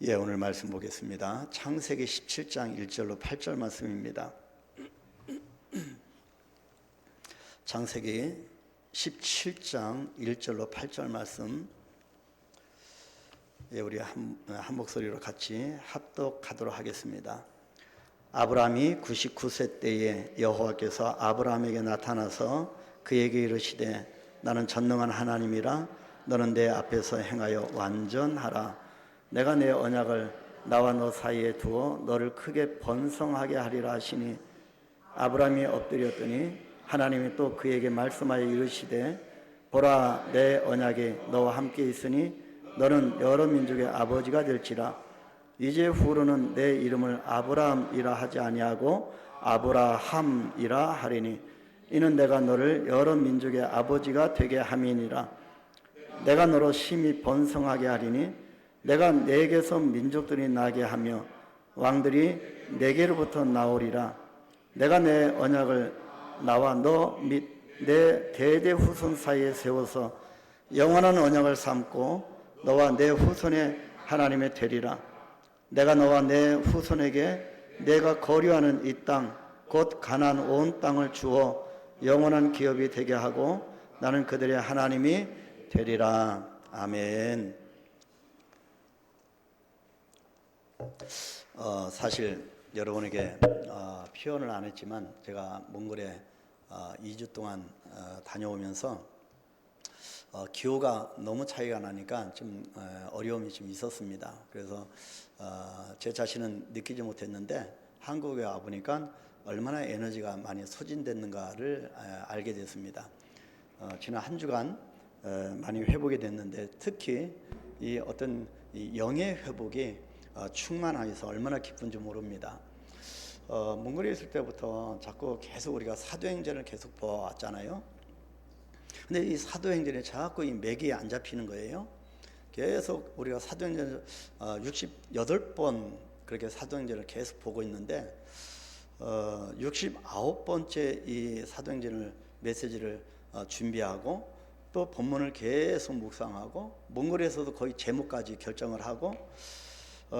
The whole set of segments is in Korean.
오늘 말씀 보겠습니다. 창세기 17장 1절로 8절 말씀입니다. 창세기 17장 1절로 8절 말씀, 우리 한 목소리로 같이 합독하도록 하겠습니다. 아브라함이 99세 때에 여호와께서 아브라함에게 나타나서 그에게 이르시되 나는 전능한 하나님이라 너는 내 앞에서 행하여 완전하라. 내가 내 언약을 나와 너 사이에 두어 너를 크게 번성하게 하리라 하시니 아브라함이 엎드렸더니 하나님이 또 그에게 말씀하여 이르시되 보라 내 언약이 너와 함께 있으니 너는 여러 민족의 아버지가 될지라. 이제 후로는 내 이름을 아브라함이라 하지 아니하고 아브라함이라 하리니 이는 내가 너를 여러 민족의 아버지가 되게 함이니라. 내가 너로 심히 번성하게 하리니 내가 내게서 민족들이 나게 하며 왕들이 내게로부터 나오리라. 내가 내 언약을 나와 너 및 내 대대 후손 사이에 세워서 영원한 언약을 삼고 너와 내 후손의 하나님이 되리라. 내가 너와 내 후손에게 내가 거류하는 이 땅 곧 가나안 온 땅을 주어 영원한 기업이 되게 하고 나는 그들의 하나님이 되리라. 아멘. 사실 여러분에게 표현을 안 했지만 제가 몽골에 2주 동안 다녀오면서 기후가 너무 차이가 나니까 좀 어려움이 좀 있었습니다. 그래서 제 자신은 느끼지 못했는데 한국에 와보니까 얼마나 에너지가 많이 소진됐는가를 알게 됐습니다. 지난 한 주간 많이 회복이 됐는데 특히 이 어떤 이 영의 회복이 충만하여서 얼마나 기쁜지 모릅니다. 몽골에 있을 때부터 자꾸 계속 우리가 사도행전을 계속 보았잖아요. 근데 이 사도행전에 자꾸 이 맥이 안 잡히는 거예요. 계속 우리가 사도행전 68번 그렇게 사도행전을 계속 보고 있는데 69번째 이 사도행전을 메시지를 준비하고 또 본문을 계속 묵상하고 몽골에서도 거의 제목까지 결정을 하고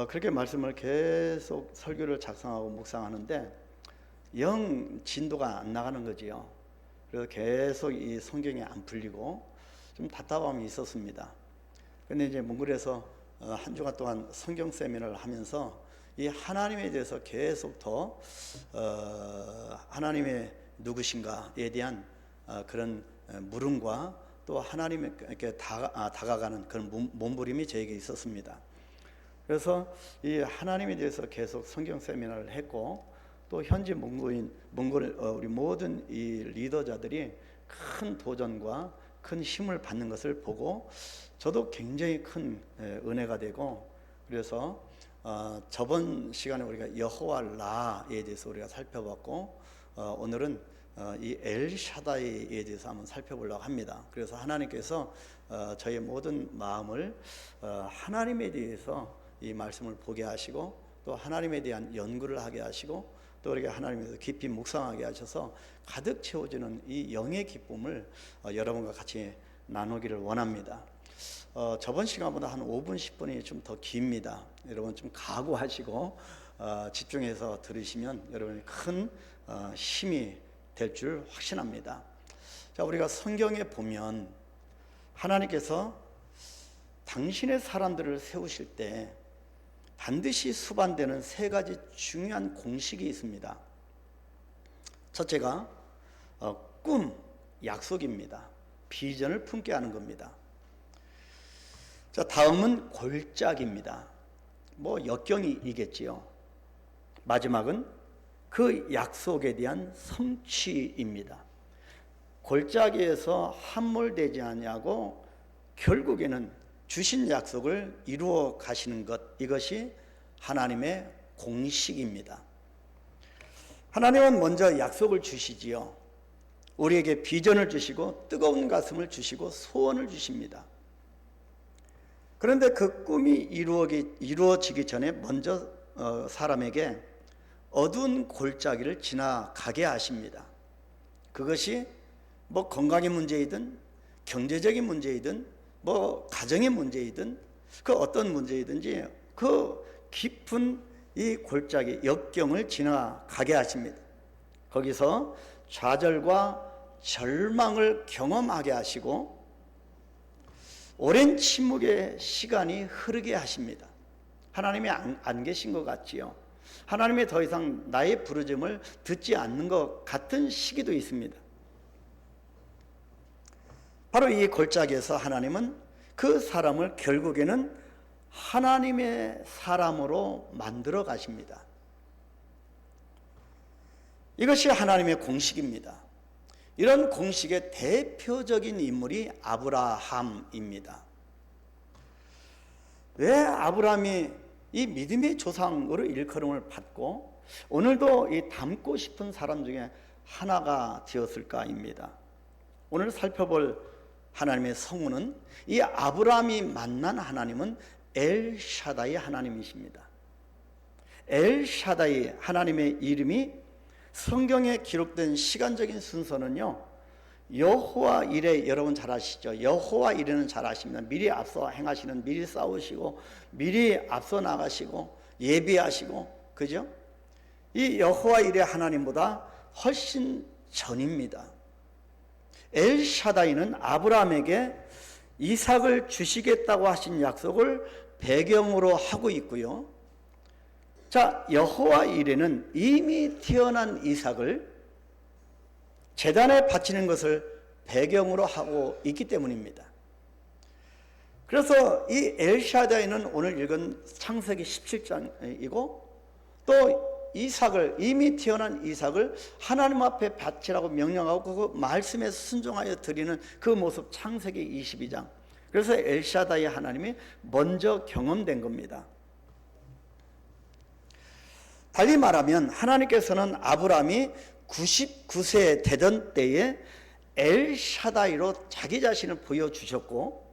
그렇게 말씀을 계속 설교를 작성하고 묵상하는데 영 진도가 안 나가는 거지요. 그래서 계속 이 성경이 안 풀리고 좀 답답함이 있었습니다. 근데 이제 몽골에서 한 주간 동안 성경 세미나를 하면서 이 하나님에 대해서 계속 더 하나님의 누구신가에 대한 그런 물음과 또 하나님께 다가가는 그런 몸부림이 저에게 있었습니다. 그래서 이 하나님에 대해서 계속 성경 세미나를 했고 또 현지 몽골 우리 모든 이 리더자들이 큰 도전과 큰 힘을 받는 것을 보고 저도 굉장히 큰 은혜가 되고 그래서 저번 시간에 우리가 여호와 라에 대해서 우리가 살펴봤고 오늘은 이 엘샤다이에 대해서 한번 살펴보려고 합니다. 그래서 하나님께서 저의 모든 마음을 하나님에 대해서 이 말씀을 보게 하시고 또 하나님에 대한 연구를 하게 하시고 또 우리가 하나님에 대해서 깊이 묵상하게 하셔서 가득 채워지는 이 영의 기쁨을 여러분과 같이 나누기를 원합니다. 저번 시간보다 한 5분 10분이 좀 더 깁니다. 여러분 좀 각오하시고 집중해서 들으시면 여러분이 큰 힘이 될 줄 확신합니다. 자, 우리가 성경에 보면 하나님께서 당신의 사람들을 세우실 때 반드시 수반되는 세 가지 중요한 공식이 있습니다. 첫째가 꿈, 약속입니다. 비전을 품게 하는 겁니다. 자, 다음은 골짜기입니다. 뭐 역경이겠지요. 마지막은 그 약속에 대한 성취입니다. 골짜기에서 함몰되지 아니하고 결국에는 주신 약속을 이루어 가시는 것, 이것이 하나님의 공식입니다. 하나님은 먼저 약속을 주시지요. 우리에게 비전을 주시고 뜨거운 가슴을 주시고 소원을 주십니다. 그런데 그 꿈이 이루어지기 전에 먼저 사람에게 어두운 골짜기를 지나가게 하십니다. 그것이 뭐 건강의 문제이든 경제적인 문제이든 뭐 가정의 문제이든 그 어떤 문제이든지 그 깊은 이 골짜기 역경을 지나가게 하십니다. 거기서 좌절과 절망을 경험하게 하시고 오랜 침묵의 시간이 흐르게 하십니다. 하나님이 안 계신 것 같지요. 하나님이 더 이상 나의 부르짖음을 듣지 않는 것 같은 시기도 있습니다. 바로 이 골짜기에서 하나님은 그 사람을 결국에는 하나님의 사람으로 만들어 가십니다. 이것이 하나님의 공식입니다. 이런 공식의 대표적인 인물이 아브라함입니다. 왜 아브라함이 이 믿음의 조상으로 일컬음을 받고 오늘도 이 닮고 싶은 사람 중에 하나가 되었을까입니다. 오늘 살펴볼 하나님의 성우는 이 아브라함이 만난 하나님은 엘샤다이 하나님이십니다. 엘샤다이 하나님의 이름이 성경에 기록된 시간적인 순서는요, 여호와 이레, 여러분 잘 아시죠? 여호와 이레는 잘 아십니다. 미리 앞서 행하시는, 미리 싸우시고 미리 앞서 나가시고 예비하시고, 그죠? 이 여호와 이레 하나님보다 훨씬 전입니다. 엘샤다이는 아브라함에게 이삭을 주시겠다고 하신 약속을 배경으로 하고 있고요. 자, 여호와 이레는 이미 태어난 이삭을 제단에 바치는 것을 배경으로 하고 있기 때문입니다. 그래서 이 엘샤다이는 오늘 읽은 창세기 17장이고 또 이삭을, 이미 태어난 이삭을 하나님 앞에 바치라고 명령하고 그 말씀에 순종하여 드리는 그 모습, 창세기 22장. 그래서 엘샤다이 하나님이 먼저 경험된 겁니다. 달리 말하면 하나님께서는 아브라함이 99세 되던 때에 엘샤다이로 자기 자신을 보여주셨고,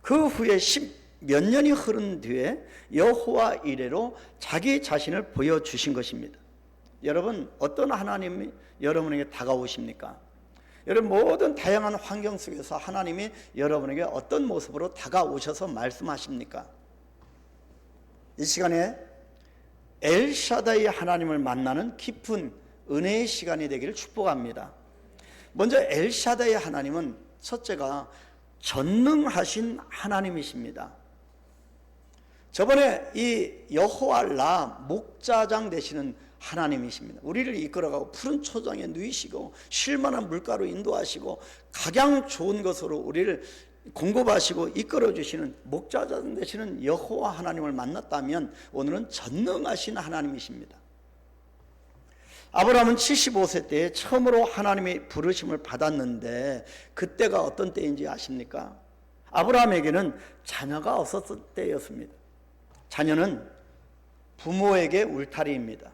그 후에 10몇 년이 흐른 뒤에 여호와 이레로 자기 자신을 보여주신 것입니다. 여러분, 어떤 하나님이 여러분에게 다가오십니까? 여러분, 모든 다양한 환경 속에서 하나님이 여러분에게 어떤 모습으로 다가오셔서 말씀하십니까? 이 시간에 엘샤다이 하나님을 만나는 깊은 은혜의 시간이 되기를 축복합니다. 먼저 엘샤다이 하나님은 첫째가 전능하신 하나님이십니다. 저번에 이 여호와 라 목자장 되시는 하나님이십니다. 우리를 이끌어가고 푸른 초장에 누이시고 쉴만한 물가로 인도하시고 각양 좋은 것으로 우리를 공급하시고 이끌어주시는 목자장 되시는 여호와 하나님을 만났다면 오늘은 전능하신 하나님이십니다. 아브라함은 75세 때에 처음으로 하나님의 부르심을 받았는데 그때가 어떤 때인지 아십니까? 아브라함에게는 자녀가 없었을 때였습니다. 자녀는 부모에게 울타리입니다.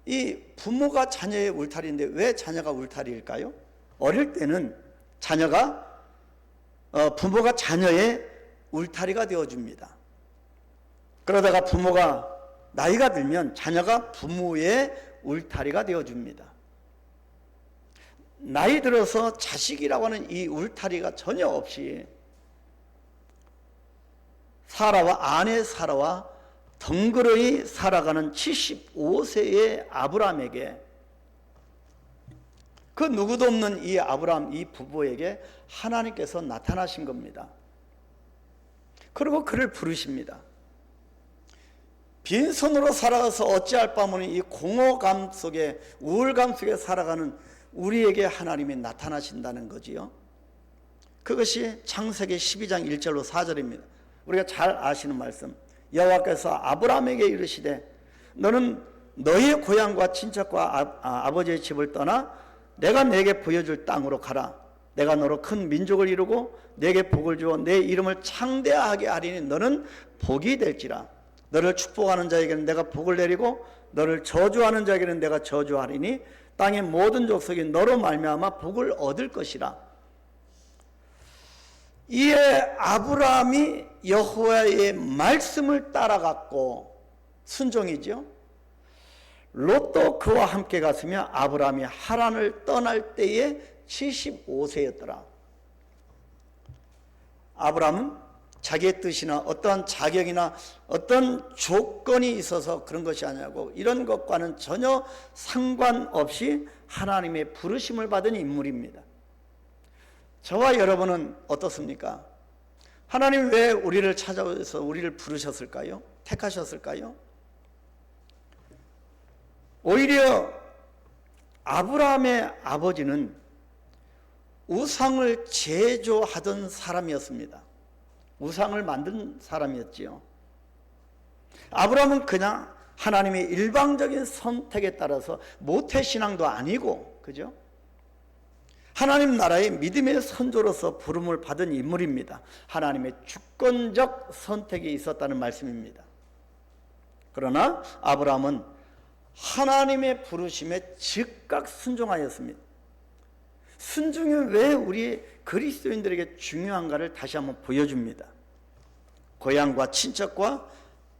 이 부모가 자녀의 울타리인데 왜 자녀가 울타리일까요? 어릴 때는 부모가 자녀의 울타리가 되어줍니다. 그러다가 부모가 나이가 들면 자녀가 부모의 울타리가 되어줍니다. 나이 들어서 자식이라고 하는 이 울타리가 전혀 없이 아내 사라와 덩그러이 살아가는 75세의 아브라함에게, 그 누구도 없는 이 아브라함, 이 부부에게 하나님께서 나타나신 겁니다. 그리고 그를 부르십니다. 빈손으로 살아가서 어찌할 바 모니 이 공허감 속에, 우울감 속에 살아가는 우리에게 하나님이 나타나신다는 거지요. 그것이 창세기 12장 1절로 4절입니다. 우리가 잘 아시는 말씀. 여호와께서 아브라함에게 이르시되 너는 너의 고향과 친척과 아버지의 집을 떠나 내가 내게 보여줄 땅으로 가라. 내가 너로 큰 민족을 이루고 내게 복을 주어 내 이름을 창대하게 하리니 너는 복이 될지라. 너를 축복하는 자에게는 내가 복을 내리고 너를 저주하는 자에게는 내가 저주하리니 땅의 모든 족속이 너로 말미암아 복을 얻을 것이라. 이에 아브라함이 여호와의 말씀을 따라갔고 순종이죠. 롯도 그와 함께 갔으며 아브라함이 하란을 떠날 때에 75세였더라. 아브라함은 자기의 뜻이나 어떠한 자격이나 어떤 조건이 있어서 그런 것이 아니고 이런 것과는 전혀 상관없이 하나님의 부르심을 받은 인물입니다. 저와 여러분은 어떻습니까? 하나님 왜 우리를 찾아오셔서 우리를 부르셨을까요? 택하셨을까요? 오히려 아브라함의 아버지는 우상을 제조하던 사람이었습니다. 우상을 만든 사람이었지요. 아브라함은 그냥 하나님의 일방적인 선택에 따라서 모태신앙도 아니고, 그죠? 하나님 나라의 믿음의 선조로서 부름을 받은 인물입니다. 하나님의 주권적 선택이 있었다는 말씀입니다. 그러나 아브라함은 하나님의 부르심에 즉각 순종하였습니다. 순종이 왜 우리 그리스도인들에게 중요한가를 다시 한번 보여줍니다. 고향과 친척과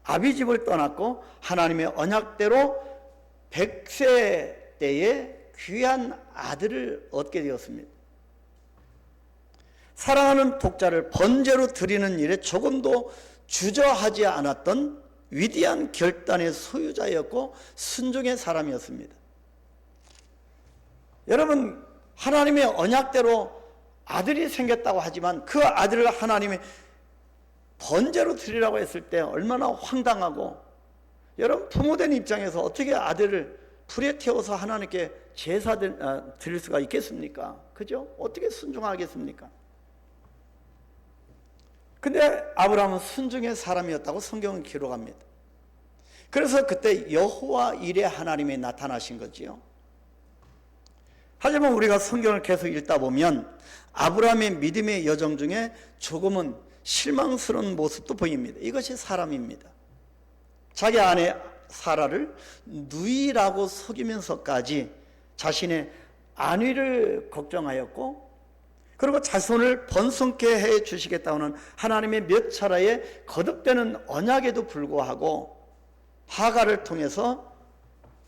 아비집을 떠났고 하나님의 언약대로 100세 때에 귀한 아들을 얻게 되었습니다. 사랑하는 독자를 번제로 드리는 일에 조금도 주저하지 않았던 위대한 결단의 소유자였고 순종의 사람이었습니다. 여러분, 하나님의 언약대로 아들이 생겼다고 하지만 그 아들을 하나님의 번제로 드리라고 했을 때 얼마나 황당하고, 여러분 부모된 입장에서 어떻게 아들을 불에 태워서 하나님께 제사 드릴 수가 있겠습니까? 그죠? 어떻게 순종하겠습니까? 근데 아브라함은 순종의 사람이었다고 성경은 기록합니다. 그래서 그때 여호와 이레 하나님이 나타나신 거지요. 하지만 우리가 성경을 계속 읽다 보면 아브라함의 믿음의 여정 중에 조금은 실망스러운 모습도 보입니다. 이것이 사람입니다. 자기 아내 사라를 누이라고 속이면서까지 자신의 안위를 걱정하였고, 그리고 자손을 번성케 해 주시겠다는 하나님의 몇 차례의 거듭되는 언약에도 불구하고 하가를 통해서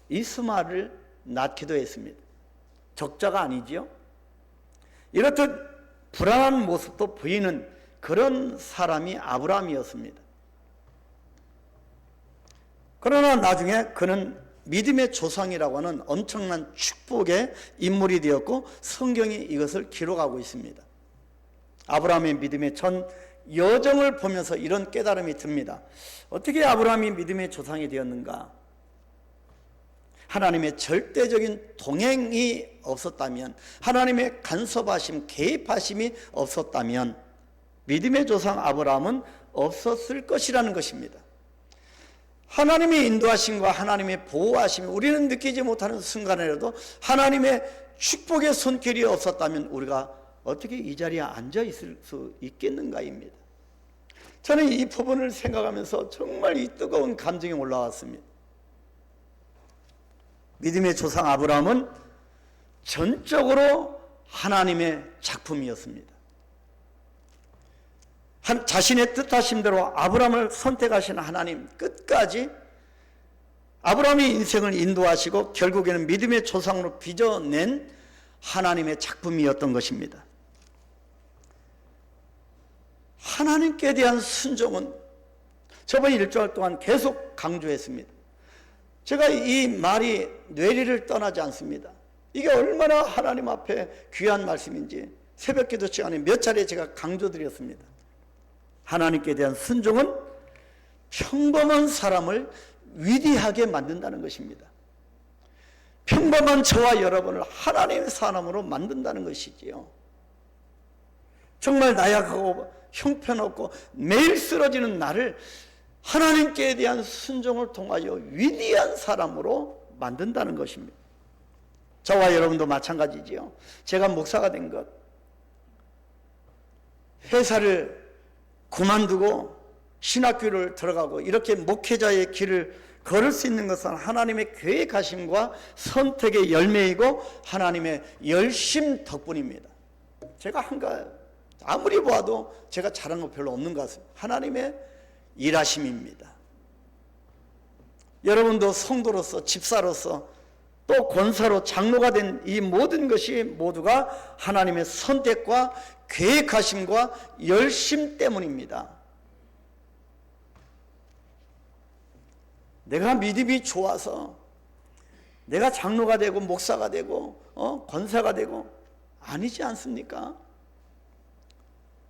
이스마엘을 낳기도 했습니다. 적자가 아니지요. 이렇듯 불안한 모습도 보이는 그런 사람이 아브라함이었습니다. 그러나 나중에 그는 믿음의 조상이라고 하는 엄청난 축복의 인물이 되었고 성경이 이것을 기록하고 있습니다. 아브라함의 믿음의 전 여정을 보면서 이런 깨달음이 듭니다. 어떻게 아브라함이 믿음의 조상이 되었는가? 하나님의 절대적인 동행이 없었다면, 하나님의 간섭하심, 개입하심이 없었다면 믿음의 조상 아브라함은 없었을 것이라는 것입니다. 하나님의 인도하심과 하나님의 보호하심이 우리는 느끼지 못하는 순간에라도 하나님의 축복의 손길이 없었다면 우리가 어떻게 이 자리에 앉아 있을 수 있겠는가입니다. 저는 이 부분을 생각하면서 정말 이 뜨거운 감정이 올라왔습니다. 믿음의 조상 아브라함은 전적으로 하나님의 작품이었습니다. 자신의 뜻하심대로 아브라함을 선택하신 하나님, 끝까지 아브라함의 인생을 인도하시고 결국에는 믿음의 조상으로 빚어낸 하나님의 작품이었던 것입니다. 하나님께 대한 순종은 저번 일주일 동안 계속 강조했습니다. 제가 이 말이 뇌리를 떠나지 않습니다. 이게 얼마나 하나님 앞에 귀한 말씀인지 새벽기도 시간에 몇 차례 제가 강조드렸습니다. 하나님께 대한 순종은 평범한 사람을 위대하게 만든다는 것입니다. 평범한 저와 여러분을 하나님의 사람으로 만든다는 것이지요. 정말 나약하고 형편없고 매일 쓰러지는 나를 하나님께 대한 순종을 통하여 위대한 사람으로 만든다는 것입니다. 저와 여러분도 마찬가지지요. 제가 목사가 된 것, 회사를 그만두고 신학교를 들어가고 이렇게 목회자의 길을 걸을 수 있는 것은 하나님의 계획하심과 선택의 열매이고 하나님의 열심 덕분입니다. 제가 아무리 보아도 제가 잘한 거 별로 없는 것 같습니다. 하나님의 일하심입니다. 여러분도 성도로서, 집사로서, 또 권사로, 장로가 된 이 모든 것이 모두가 하나님의 선택과 계획하심과 열심 때문입니다. 내가 믿음이 좋아서 내가 장로가 되고 목사가 되고 권사가 되고 아니지 않습니까?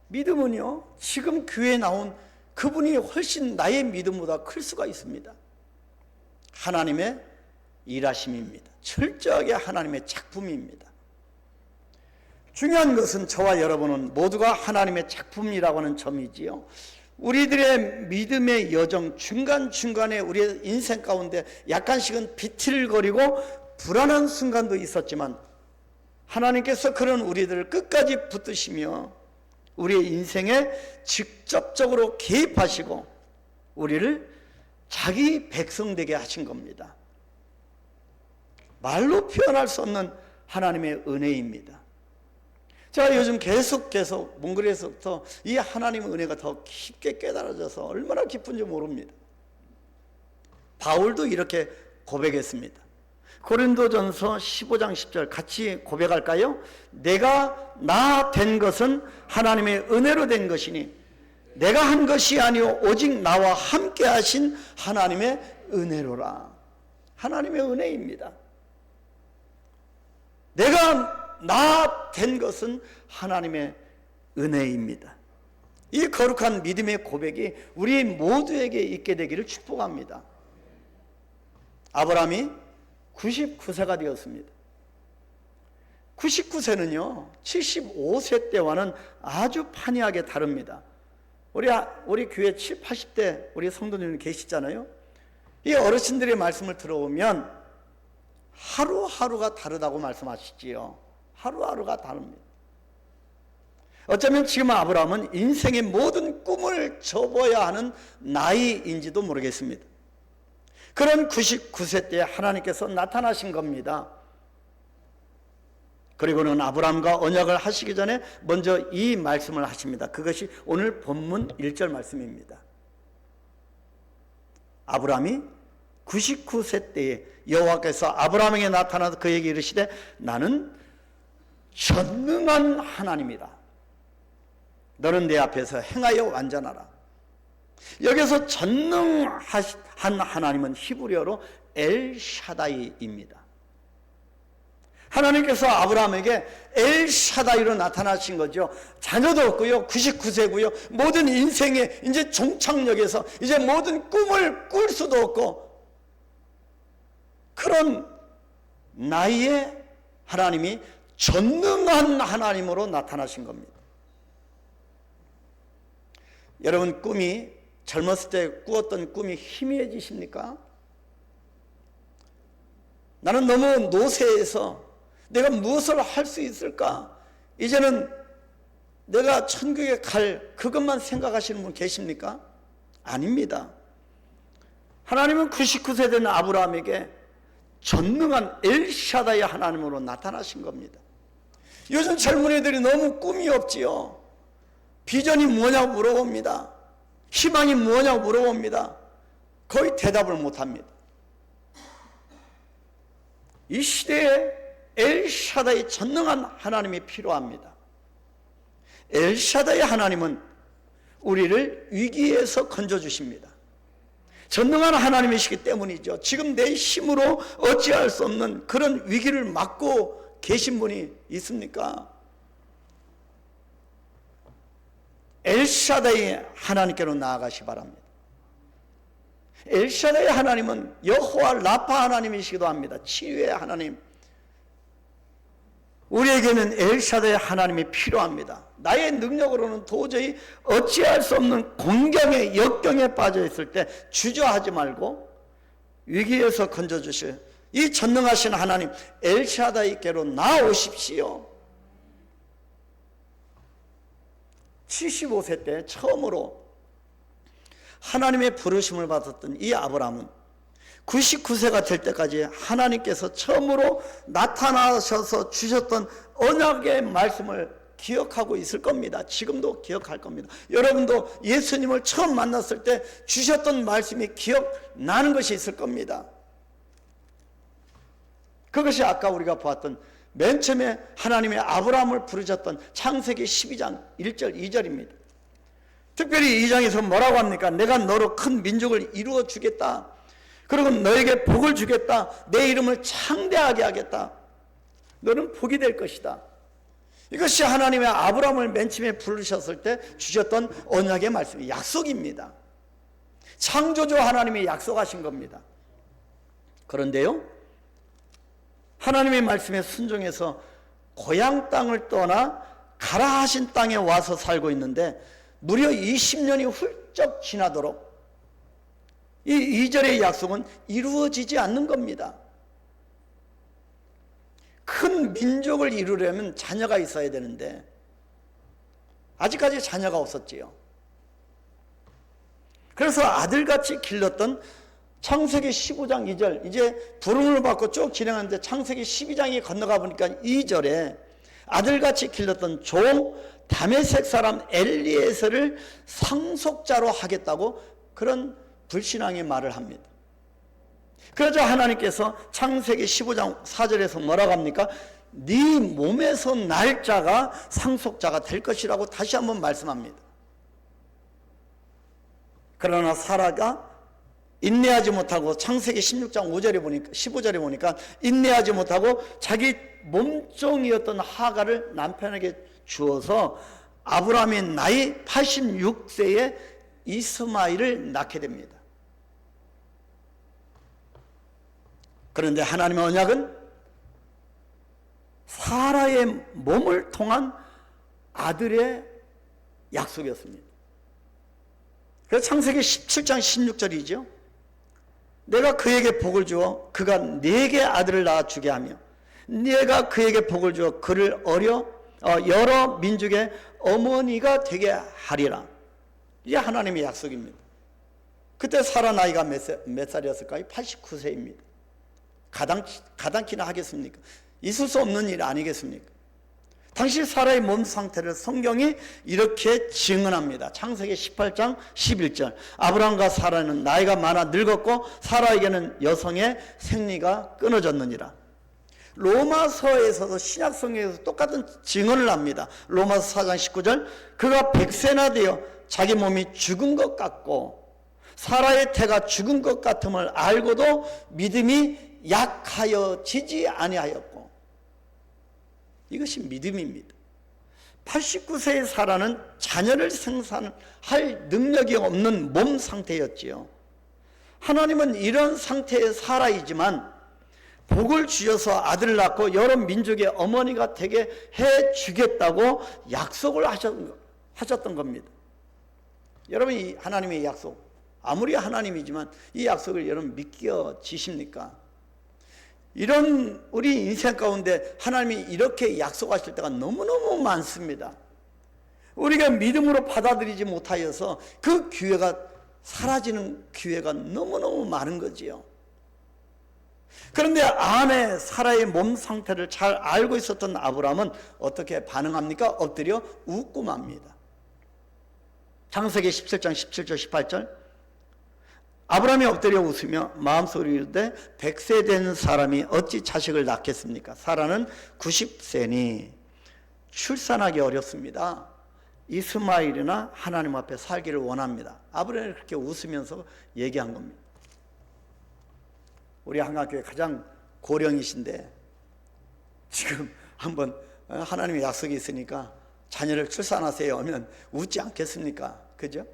믿음은요, 지금 교회에 나온 그분이 훨씬 나의 믿음보다 클 수가 있습니다. 하나님의 일하심입니다. 철저하게 하나님의 작품입니다. 중요한 것은 저와 여러분은 모두가 하나님의 작품이라고 하는 점이지요. 우리들의 믿음의 여정 중간중간에 우리의 인생 가운데 약간씩은 비틀거리고 불안한 순간도 있었지만 하나님께서 그런 우리들을 끝까지 붙드시며 우리의 인생에 직접적으로 개입하시고 우리를 자기 백성 되게 하신 겁니다. 말로 표현할 수 없는 하나님의 은혜입니다. 제가 요즘 계속 몽골에서부터 이 하나님의 은혜가 더 깊게 깨달아져서 얼마나 기쁜지 모릅니다. 바울도 이렇게 고백했습니다. 고린도전서 15장 10절 같이 고백할까요? 내가 나 된 것은 하나님의 은혜로 된 것이니 내가 한 것이 아니오 오직 나와 함께 하신 하나님의 은혜로라. 하나님의 은혜입니다. 내가 나 된 것은 하나님의 은혜입니다. 이 거룩한 믿음의 고백이 우리 모두에게 있게 되기를 축복합니다. 아브라함이 99세가 되었습니다. 99세는요 75세 때와는 아주 판이하게 다릅니다. 우리 교회 7, 80대 우리 성도님들 계시잖아요. 이 어르신들의 말씀을 들어보면 하루하루가 다르다고 말씀하시지요. 하루하루가 다릅니다. 어쩌면 지금 아브라함은 인생의 모든 꿈을 접어야 하는 나이인지도 모르겠습니다. 그런 99세 때 하나님께서 나타나신 겁니다. 그리고는 아브라함과 언약을 하시기 전에 먼저 이 말씀을 하십니다. 그것이 오늘 본문 1절 말씀입니다. 아브라함이 99세 때에 여호와께서 아브라함에게 나타나서 그에게 이르시되 나는 전능한 하나님이다. 너는 내 앞에서 행하여 완전하라. 여기서 전능한 하나님은 히브리어로 엘샤다이입니다. 하나님께서 아브라함에게 엘샤다이로 나타나신 거죠. 자녀도 없고요, 99세고요, 모든 인생의 이제 종착역에서 이제 모든 꿈을 꿀 수도 없고 그런 나이에 하나님이 전능한 하나님으로 나타나신 겁니다. 여러분 꿈이 젊었을 때 꾸었던 꿈이 희미해지십니까? 나는 너무 노쇠해서 내가 무엇을 할 수 있을까? 이제는 내가 천국에 갈 그것만 생각하시는 분 계십니까? 아닙니다. 하나님은 99세 된 아브라함에게 전능한 엘샤다의 하나님으로 나타나신 겁니다. 요즘 젊은이들이 너무 꿈이 없지요. 비전이 뭐냐고 물어봅니다. 희망이 뭐냐고 물어봅니다. 거의 대답을 못합니다. 이 시대에 엘샤다의 전능한 하나님이 필요합니다. 엘샤다의 하나님은 우리를 위기에서 건져주십니다. 전능한 하나님이시기 때문이죠. 지금 내 힘으로 어찌할 수 없는 그런 위기를 막고 계신 분이 있습니까? 엘샤다의 하나님께로 나아가시 바랍니다. 엘샤다의 하나님은 여호와 라파 하나님이시기도 합니다. 치유의 하나님. 우리에게는 엘샤다의 하나님이 필요합니다. 나의 능력으로는 도저히 어찌할 수 없는 공경의 역경에 빠져 있을 때 주저하지 말고 위기에서 건져주실 이 전능하신 하나님 엘샤다이께로 나오십시오. 75세 때 처음으로 하나님의 부르심을 받았던 이 아브라함은 99세가 될 때까지 하나님께서 처음으로 나타나셔서 주셨던 언약의 말씀을 기억하고 있을 겁니다. 지금도 기억할 겁니다. 여러분도 예수님을 처음 만났을 때 주셨던 말씀이 기억나는 것이 있을 겁니다. 그것이 아까 우리가 보았던 맨 처음에 하나님의 아브라함을 부르셨던 창세기 12장 1절 2절입니다. 특별히 이 장에서 뭐라고 합니까? 내가 너로 큰 민족을 이루어 주겠다. 그리고 너에게 복을 주겠다. 내 이름을 창대하게 하겠다. 너는 복이 될 것이다. 이것이 하나님의 아브라함을 맨 처음에 부르셨을 때 주셨던 언약의 말씀이 약속입니다. 창조주 하나님이 약속하신 겁니다. 그런데요, 하나님의 말씀에 순종해서 고향 땅을 떠나 가라 하신 땅에 와서 살고 있는데 무려 20년이 훌쩍 지나도록 이 2절의 약속은 이루어지지 않는 겁니다. 큰 민족을 이루려면 자녀가 있어야 되는데 아직까지 자녀가 없었지요. 그래서 아들같이 길렀던 창세기 15장 2절, 이제 부름을 받고 쭉 진행하는데 창세기 12장이 건너가 보니까 2절에 아들같이 길렀던 종 다메섹 사람 엘리에서를 상속자로 하겠다고 그런 불신앙의 말을 합니다. 그래서 하나님께서 창세기 15장 4절에서 뭐라고 합니까? 네 몸에서 날 자가 상속자가 될 것이라고 다시 한번 말씀합니다. 그러나 사라가 인내하지 못하고 창세기 16장 5절에 보니까 15절에 보니까 인내하지 못하고 자기 몸종이었던 하가를 남편에게 주어서 아브라함의 나이 86세에 이스마엘을 낳게 됩니다. 그런데 하나님의 언약은 사라의 몸을 통한 아들의 약속이었습니다. 그래서 창세기 17장 16절이죠. 내가 그에게 복을 주어 그가 네게 아들을 낳아주게 하며 네가 그에게 복을 주어 그를 여러 민족의 어머니가 되게 하리라. 이게 하나님의 약속입니다. 그때 사라 나이가 몇 살이었을까요? 89세입니다. 가당키나 하겠습니까? 있을 수 없는 일 아니겠습니까? 당시 사라의 몸 상태를 성경이 이렇게 증언합니다. 창세기 18장 11절. 아브라함과 사라는 나이가 많아 늙었고 사라에게는 여성의 생리가 끊어졌느니라. 로마서에서도 신약성경에서 똑같은 증언을 합니다. 로마서 4장 19절. 그가 100세나 되어 자기 몸이 죽은 것 같고 사라의 태가 죽은 것 같음을 알고도 믿음이 약하여지지 아니하였고. 이것이 믿음입니다. 89세의 사라는 자녀를 생산할 능력이 없는 몸 상태였지요. 하나님은 이런 상태의 사라이지만 복을 주셔서 아들을 낳고 여러 민족의 어머니가 되게 해주겠다고 약속을 하셨던 겁니다. 여러분, 이 하나님의 약속, 아무리 하나님이지만 이 약속을 여러분 믿겨지십니까? 이런 우리 인생 가운데 하나님이 이렇게 약속하실 때가 너무너무 많습니다. 우리가 믿음으로 받아들이지 못하여서 그 기회가 사라지는 기회가 너무너무 많은 거지요. 그런데 아내 사라의 몸 상태를 잘 알고 있었던 아브라함은 어떻게 반응합니까? 엎드려 웃고 맙니다. 창세기 17장 17절 18절. 아브라함이 엎드려 웃으며 마음속으로 이르되 100세 된 사람이 어찌 자식을 낳겠습니까? 사라는 90세니 출산하기 어렵습니다. 이스마엘이나 하나님 앞에 살기를 원합니다. 아브라함이 그렇게 웃으면서 얘기한 겁니다. 우리 한강교회 가장 고령이신데 지금 한번 하나님의 약속이 있으니까 자녀를 출산하세요 하면 웃지 않겠습니까? 그죠?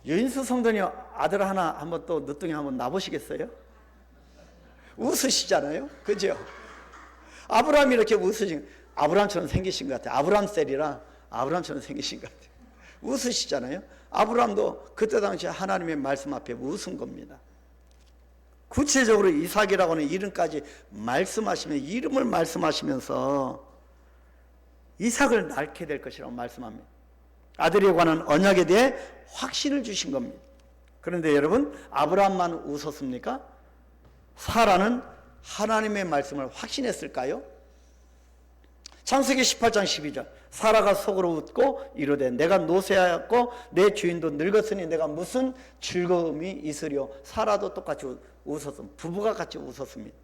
유인수 성도님 아들 하나 한번 또 늦둥이 한번 낳아보시겠어요? 웃으시잖아요, 그죠? 아브라함이 이렇게 웃으신, 아브라함처럼 생기신 것 같아요. 아브라함셀이라 아브라함처럼 생기신 것 같아요. 웃으시잖아요. 아브라함도 그때 당시에 하나님의 말씀 앞에 웃은 겁니다. 구체적으로 이삭이라고 하는 이름까지 말씀하시면, 이름을 말씀하시면서 이삭을 낳게 될 것이라고 말씀합니다. 아들에 관한 언약에 대해 확신을 주신 겁니다. 그런데 여러분, 아브라함만 웃었습니까? 사라는 하나님의 말씀을 확신했을까요? 창세기 18장 12절. 사라가 속으로 웃고 이르되 내가 노쇠하였고 내 주인도 늙었으니 내가 무슨 즐거움이 있으려. 사라도 똑같이 웃었습니다. 부부가 같이 웃었습니다.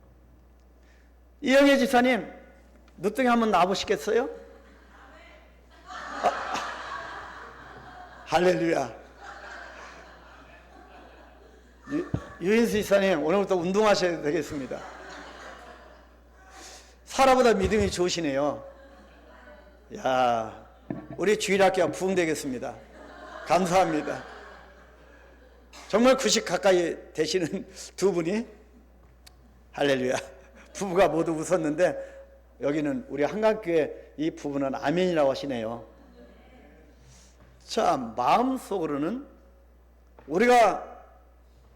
이영애 집사님, 늦둥이 한번 낳아보시겠어요? 할렐루야. 유인수 이사님, 오늘부터 운동하셔야 되겠습니다. 사라보다 믿음이 좋으시네요. 야, 우리 주일학교가 부흥되겠습니다. 감사합니다. 정말 90 가까이 되시는 두 분이, 할렐루야, 부부가 모두 웃었는데 여기는 우리 한강교회 이 부부는 아멘이라고 하시네요. 자, 마음속으로는 우리가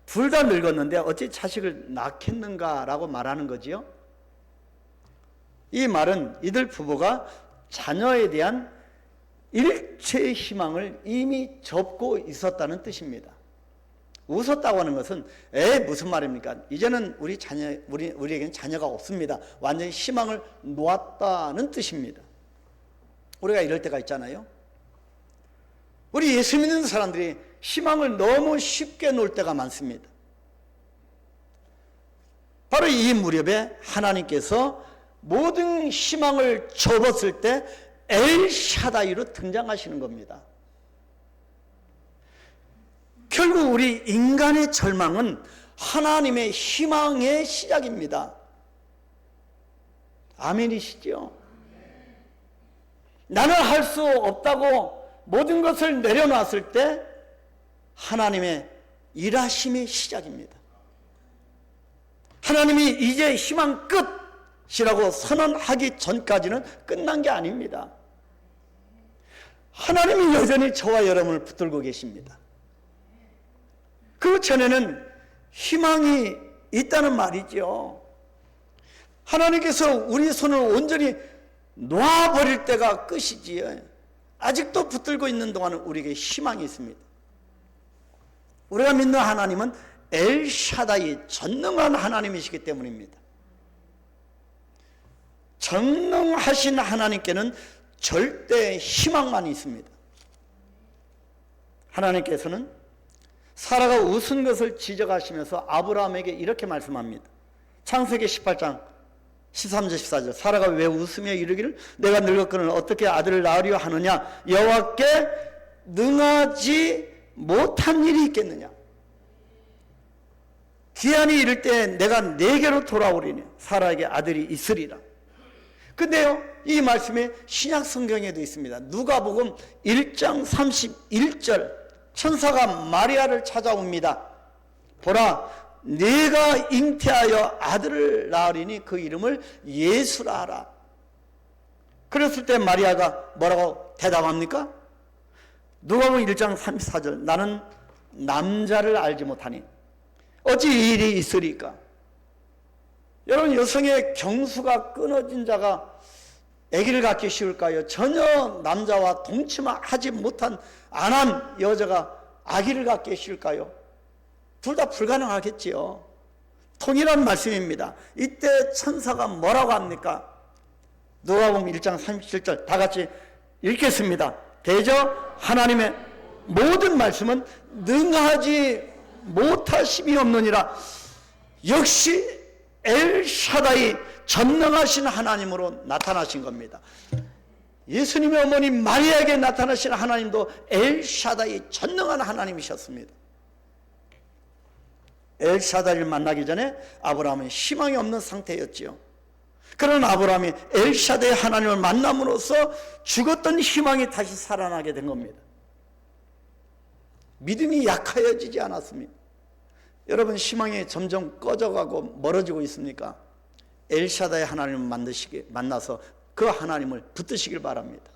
둘 다 늙었는데 어찌 자식을 낳겠는가라고 말하는 거지요. 이 말은 이들 부부가 자녀에 대한 일체의 희망을 이미 접고 있었다는 뜻입니다. 웃었다고 하는 것은 무슨 말입니까? 이제는 우리에게는 자녀가 없습니다. 완전히 희망을 놓았다는 뜻입니다. 우리가 이럴 때가 있잖아요. 우리 예수 믿는 사람들이 희망을 너무 쉽게 놓을 때가 많습니다. 바로 이 무렵에 하나님께서 모든 희망을 접었을 때 엘샤다이로 등장하시는 겁니다. 결국 우리 인간의 절망은 하나님의 희망의 시작입니다. 아멘이시죠? 나는 할 수 없다고 모든 것을 내려놨을 때 하나님의 일하심의 시작입니다. 하나님이 이제 희망 끝이라고 선언하기 전까지는 끝난 게 아닙니다. 하나님이 여전히 저와 여러분을 붙들고 계십니다. 그 전에는 희망이 있다는 말이죠. 하나님께서 우리 손을 온전히 놓아버릴 때가 끝이지요. 아직도 붙들고 있는 동안은 우리에게 희망이 있습니다. 우리가 믿는 하나님은 엘샤다이, 전능한 하나님이시기 때문입니다. 전능하신 하나님께는 절대 희망만 있습니다. 하나님께서는 사라가 웃은 것을 지적하시면서 아브라함에게 이렇게 말씀합니다. 창세기 18장 13절 14절. 사라가 왜 웃으며 이르기를 내가 늙었거늘 어떻게 아들을 낳으려 하느냐, 여호와께 능하지 못한 일이 있겠느냐. 기한이 이를 때 내가 내게로 돌아오리니 사라에게 아들이 있으리라. 근데요, 이 말씀이 신약 성경에도 있습니다. 누가복음 1장 31절. 천사가 마리아를 찾아옵니다. 보라, 네가 잉태하여 아들을 낳으리니 그 이름을 예수라 하라. 그랬을 때 마리아가 뭐라고 대답합니까? 누가복음 1장 34절. 나는 남자를 알지 못하니 어찌 이 일이 있으리까? 여러분, 여성의 경수가 끊어진 자가 아기를 갖기 쉬울까요? 전혀 남자와 동침하지 못한 안한 여자가 아기를 갖기 쉬울까요? 둘 다 불가능하겠지요. 통일한 말씀입니다. 이때 천사가 뭐라고 합니까? 누가복음 1장 37절 다 같이 읽겠습니다. 대저 하나님의 모든 말씀은 능하지 못하심이 없느니라. 역시 엘샤다이, 전능하신 하나님으로 나타나신 겁니다. 예수님의 어머니 마리아에게 나타나신 하나님도 엘샤다이, 전능한 하나님이셨습니다. 엘샤다이를 만나기 전에 아브라함은 희망이 없는 상태였지요. 그런 아브라함이 엘샤다이 하나님을 만남으로써 죽었던 희망이 다시 살아나게 된 겁니다. 믿음이 약하여지지 않았습니다. 여러분, 희망이 점점 꺼져가고 멀어지고 있습니까? 엘샤다이 하나님을 만나서 그 하나님을 붙드시길 바랍니다.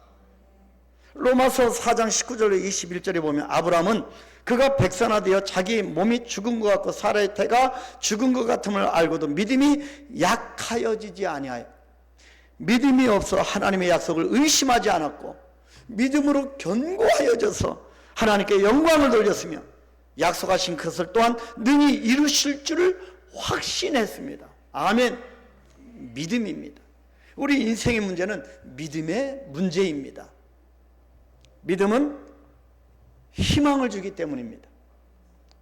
로마서 4장 19절 21절에 보면 아브라함은 그가 백선화되어 자기 몸이 죽은 것 같고 사라의 태가 죽은 것 같음을 알고도 믿음이 약하여지지 아니하여 믿음이 없어 하나님의 약속을 의심하지 않았고 믿음으로 견고하여져서 하나님께 영광을 돌렸으며 약속하신 것을 또한 능히 이루실 줄을 확신했습니다. 아멘. 믿음입니다. 우리 인생의 문제는 믿음의 문제입니다. 믿음은 희망을 주기 때문입니다.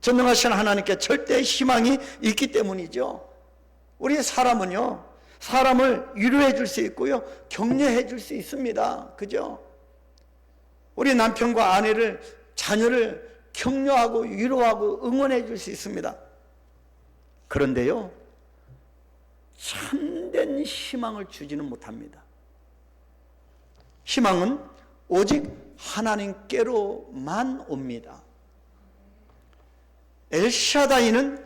전능하신 하나님께 절대 희망이 있기 때문이죠. 우리 사람은요, 사람을 위로해 줄 수 있고요, 격려해 줄 수 있습니다. 그죠? 우리 남편과 아내를, 자녀를 격려하고 위로하고 응원해 줄 수 있습니다. 그런데요, 참된 희망을 주지는 못합니다. 희망은 오직 하나님께로만 옵니다. 엘샤다이는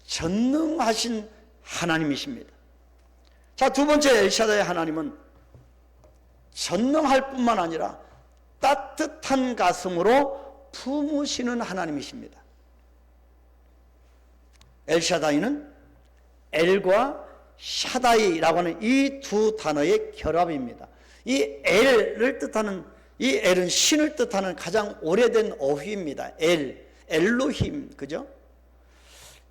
전능하신 하나님이십니다. 자, 두 번째 엘샤다이 하나님은 전능할 뿐만 아니라 따뜻한 가슴으로 품으시는 하나님이십니다. 엘샤다이는 엘과 샤다이라고 하는 이 두 단어의 결합입니다. 이 엘을 뜻하는, 이 엘은 신을 뜻하는 가장 오래된 어휘입니다. 엘로힘, 그죠?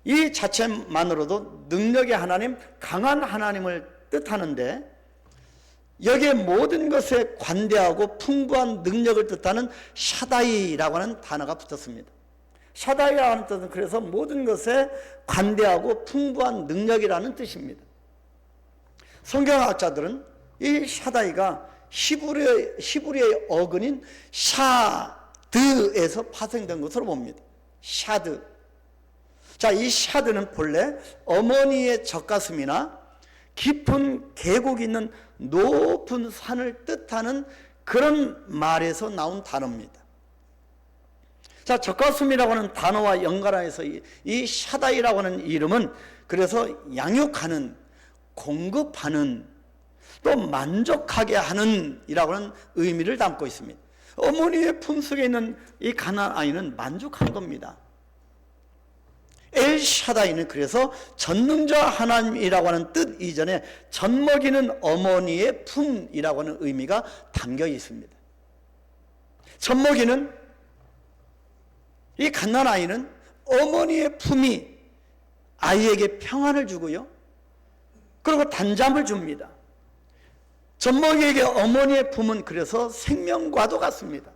이 자체만으로도 능력의 하나님, 강한 하나님을 뜻하는데, 여기에 모든 것에 관대하고 풍부한 능력을 뜻하는 샤다이라고 하는 단어가 붙었습니다. 샤다이라고 하는 뜻은 그래서 모든 것에 관대하고 풍부한 능력이라는 뜻입니다. 성경학자들은 이 샤다이가 히브리어의 어근인 샤드에서 파생된 것으로 봅니다. 샤드. 자, 이 샤드는 본래 어머니의 젖가슴이나 깊은 계곡이 있는 높은 산을 뜻하는 그런 말에서 나온 단어입니다. 자, 젖가슴이라고 하는 단어와 연관해서 이 샤다이라고 하는 이름은 그래서 양육하는, 공급하는, 또 만족하게 하는 이라고 하는 의미를 담고 있습니다. 어머니의 품속에 있는 이 가난한 아이는 만족한 겁니다. 엘샤다이는 그래서 전능자 하나님이라고 하는 뜻 이전에 젖먹이는 어머니의 품이라고 하는 의미가 담겨 있습니다. 젖먹이는 이 갓난 아이는 어머니의 품이 아이에게 평안을 주고요, 그리고 단잠을 줍니다. 젖먹이에게 어머니의 품은 그래서 생명과도 같습니다.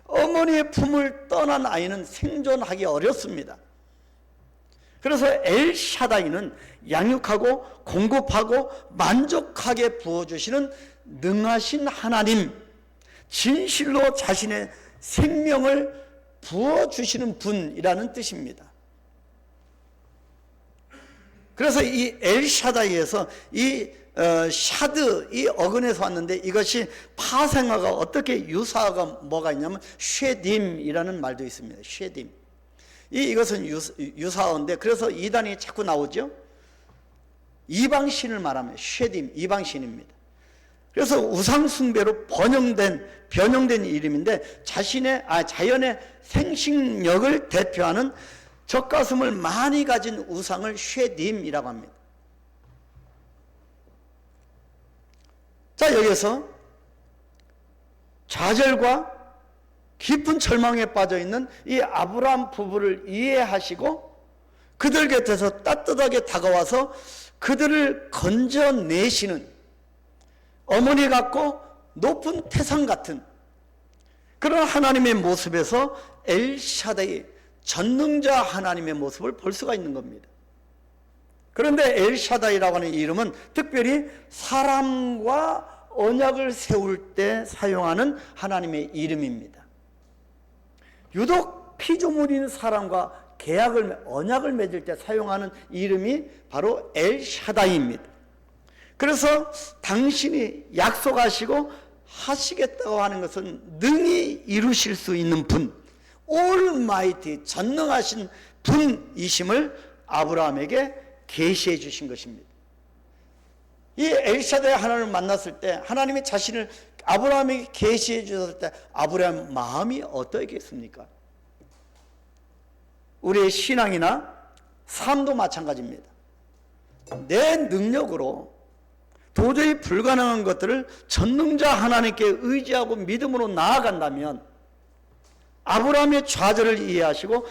어머니의 품을 떠난 아이는 생존하기 어렵습니다. 그래서 엘샤다이는 양육하고 공급하고 만족하게 부어주시는 능하신 하나님, 진실로 자신의 생명을 부어주시는 분이라는 뜻입니다. 그래서 이 엘샤다이에서 이 샤드, 이 어근에서 왔는데 이것이 파생어가 어떻게 유사어가 뭐가 있냐면 쉐딤이라는 말도 있습니다. 쉐딤. 이것은 유사어인데 그래서 이단이 자꾸 나오죠. 이방신을 말하면 쉐딤, 이방신입니다. 그래서 우상숭배로 변형된 이름인데 자연의 생식력을 대표하는 젖가슴을 많이 가진 우상을 쉐딤이라고 합니다. 자, 여기서 좌절과 깊은 절망에 빠져 있는 이 아브라함 부부를 이해하시고 그들 곁에서 따뜻하게 다가와서 그들을 건져내시는 어머니 같고 높은 태산 같은 그런 하나님의 모습에서 엘샤다이, 전능자 하나님의 모습을 볼 수가 있는 겁니다. 그런데 엘샤다이라고 하는 이름은 특별히 사람과 언약을 세울 때 사용하는 하나님의 이름입니다. 유독 피조물인 사람과 언약을 맺을 때 사용하는 이름이 바로 엘샤다이입니다. 그래서 당신이 약속하시고 하시겠다고 하는 것은 능히 이루실 수 있는 분, 올마이티, 전능하신 분이심을 아브라함에게 계시해 주신 것입니다. 이 엘샤다이 하나님을 만났을 때 하나님이 자신을 아브라함에게 계시해 주셨을 때 아브라함 마음이 어떠했겠습니까? 우리의 신앙이나 삶도 마찬가지입니다. 내 능력으로 도저히 불가능한 것들을 전능자 하나님께 의지하고 믿음으로 나아간다면 아브라함의 좌절을 이해하시고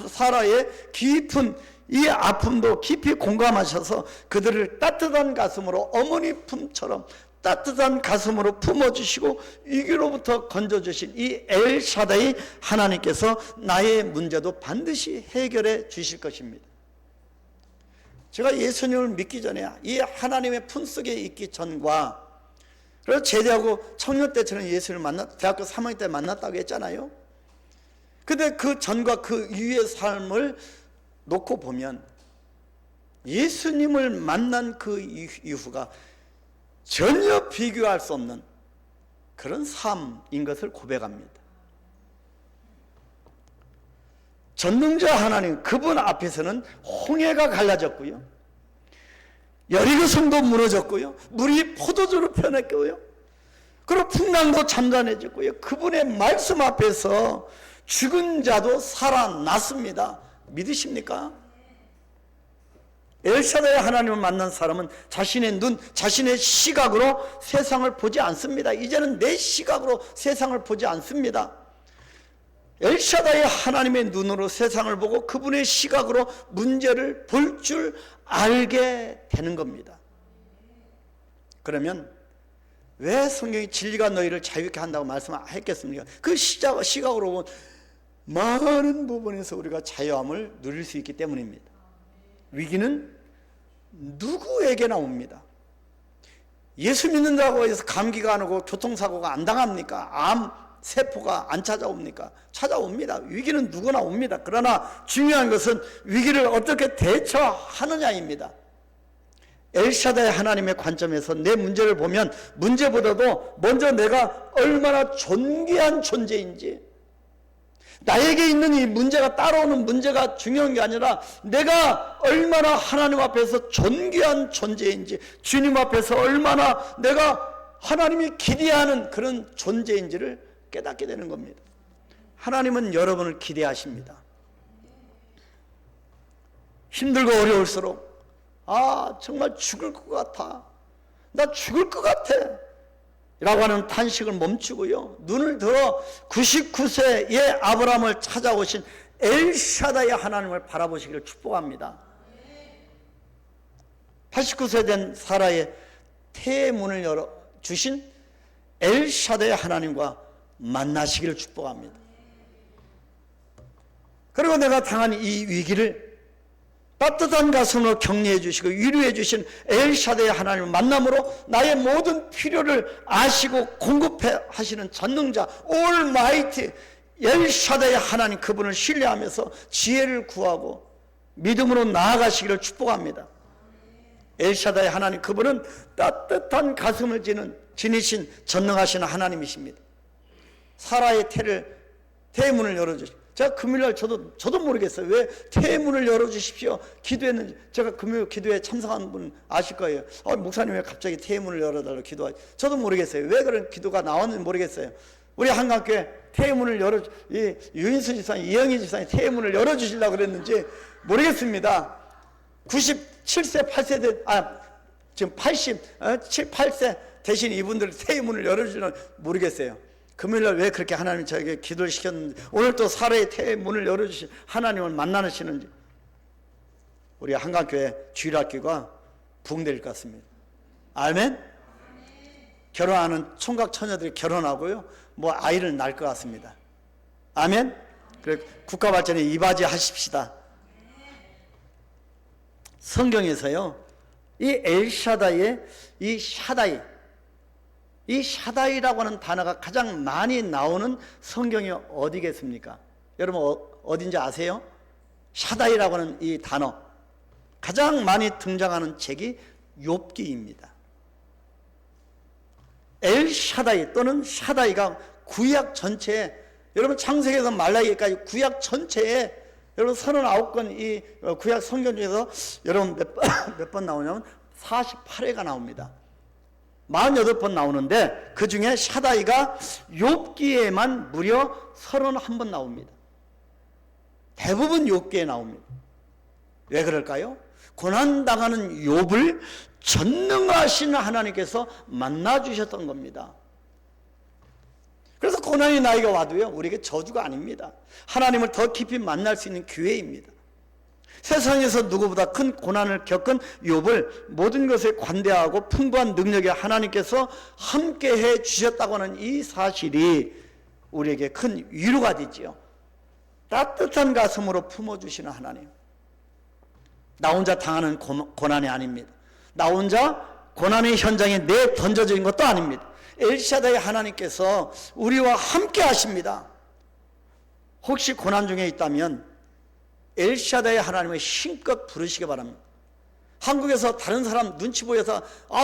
사라의 깊은 이 아픔도 깊이 공감하셔서 그들을 따뜻한 가슴으로 어머니 품처럼 따뜻한 가슴으로 품어주시고 위기로부터 건져주신 이 엘샤다이 하나님께서 나의 문제도 반드시 해결해 주실 것입니다. 제가 예수님을 믿기 전에 이 하나님의 품속에 있기 전과 그래서 제대하고 청년 때처럼 예수를 대학교 3학년 때 만났다고 했잖아요. 근데 그 전과 그 이후의 삶을 놓고 보면 예수님을 만난 그 이후가 전혀 비교할 수 없는 그런 삶인 것을 고백합니다. 전능자 하나님, 그분 앞에서는 홍해가 갈라졌고요, 여리고 성도 무너졌고요, 물이 포도주로 변했고요, 그리고 풍랑도 잠잠해졌고요, 그분의 말씀 앞에서 죽은 자도 살아났습니다. 믿으십니까? 엘샤다의 하나님을 만난 사람은 자신의 눈, 자신의 시각으로 세상을 보지 않습니다. 이제는 내 시각으로 세상을 보지 않습니다. 엘샤다의 하나님의 눈으로 세상을 보고 그분의 시각으로 문제를 볼 줄 알게 되는 겁니다. 그러면 왜 성경이 진리가 너희를 자유케 한다고 말씀했겠습니까? 그 시각으로 보면 많은 부분에서 우리가 자유함을 누릴 수 있기 때문입니다. 위기는 누구에게나 옵니다. 예수 믿는다고 해서 감기가 안 오고 교통사고가 안 당합니까? 암, 세포가 안 찾아옵니까? 찾아옵니다. 위기는 누구나 옵니다. 그러나 중요한 것은 위기를 어떻게 대처하느냐입니다. 엘샤다의 하나님의 관점에서 내 문제를 보면 문제보다도 먼저 내가 얼마나 존귀한 존재인지, 나에게 있는 이 문제가 따라오는 문제가 중요한 게 아니라 내가 얼마나 하나님 앞에서 존귀한 존재인지, 주님 앞에서 얼마나 내가 하나님이 기대하는 그런 존재인지를 깨닫게 되는 겁니다. 하나님은 여러분을 기대하십니다. 힘들고 어려울수록 정말 죽을 것 같아, 나 죽을 것 같아 라고 하는 탄식을 멈추고요, 눈을 들어 99세의 아브라함을 찾아오신 엘샤다의 하나님을 바라보시기를 축복합니다. 89세 된 사라의 태의 문을 열어주신 엘샤다의 하나님과 만나시기를 축복합니다. 그리고 내가 당한 이 위기를 따뜻한 가슴으로 격려해 주시고 위로해 주신 엘샤다의 하나님을 만남으로 나의 모든 필요를 아시고 공급해 하시는 전능자 올마이티 엘샤다의 하나님, 그분을 신뢰하면서 지혜를 구하고 믿음으로 나아가시기를 축복합니다. 엘샤다의 하나님, 그분은 따뜻한 가슴을 지니신 전능하신 하나님이십니다. 사라의 태의 문을 열어주시고, 제가 금요일날 저도 모르겠어요. 왜 태의 문을 열어주십시오 기도했는지. 제가 금요일 기도에 참석한 분 아실 거예요. 목사님 왜 갑자기 태의 문을 열어달라고 기도하지? 저도 모르겠어요. 왜 그런 기도가 나왔는지 모르겠어요. 우리 한강교회 태의 문을 유인수 집사님, 이영희 집사님 태의 문을 열어주시려고 그랬는지 모르겠습니다. 97세, 8세 지금 87, 8세 대신 이분들 태의 문을 열어주시려고 모르겠어요. 금요일날 왜 그렇게 하나님이 저에게 기도를 시켰는지, 오늘 또 사라의 태의 문을 열어주신 하나님을 만나시는지. 우리 한강교회 주일학교가 부흥될 것 같습니다. 아멘? 결혼하는 총각 처녀들이 결혼하고요, 아이를 낳을 것 같습니다. 아멘? 그래, 국가발전에 이바지 하십시다. 성경에서요, 이 엘샤다의 이 샤다이라고 하는 단어가 가장 많이 나오는 성경이 어디겠습니까? 여러분 어딘지 아세요? 샤다이라고 하는 이 단어 가장 많이 등장하는 책이 욥기입니다. 엘샤다이 또는 샤다이가 구약 전체에, 여러분 창세기에서 말라기까지 구약 전체에 여러분 39권 이 구약 성경 중에서 여러분 몇 번 나오냐면 48회가 나옵니다. 48번 나오는데 그 중에 샤다이가 욥기에만 무려 31번 나옵니다. 대부분 욥기에 나옵니다. 왜 그럴까요? 고난당하는 욥을 전능하신 하나님께서 만나주셨던 겁니다. 그래서 고난이 나에게 와도요, 우리에게 저주가 아닙니다. 하나님을 더 깊이 만날 수 있는 기회입니다. 세상에서 누구보다 큰 고난을 겪은 욥을 모든 것에 관대하고 풍부한 능력의 하나님께서 함께해 주셨다고 하는 이 사실이 우리에게 큰 위로가 되지요. 따뜻한 가슴으로 품어주시는 하나님. 나 혼자 당하는 고난이 아닙니다. 나 혼자 고난의 현장에 던져진 것도 아닙니다. 엘샤다의 하나님께서 우리와 함께 하십니다. 혹시 고난 중에 있다면 엘샤다의 하나님을 힘껏 부르시기 바랍니다. 한국에서 다른 사람 눈치 보여서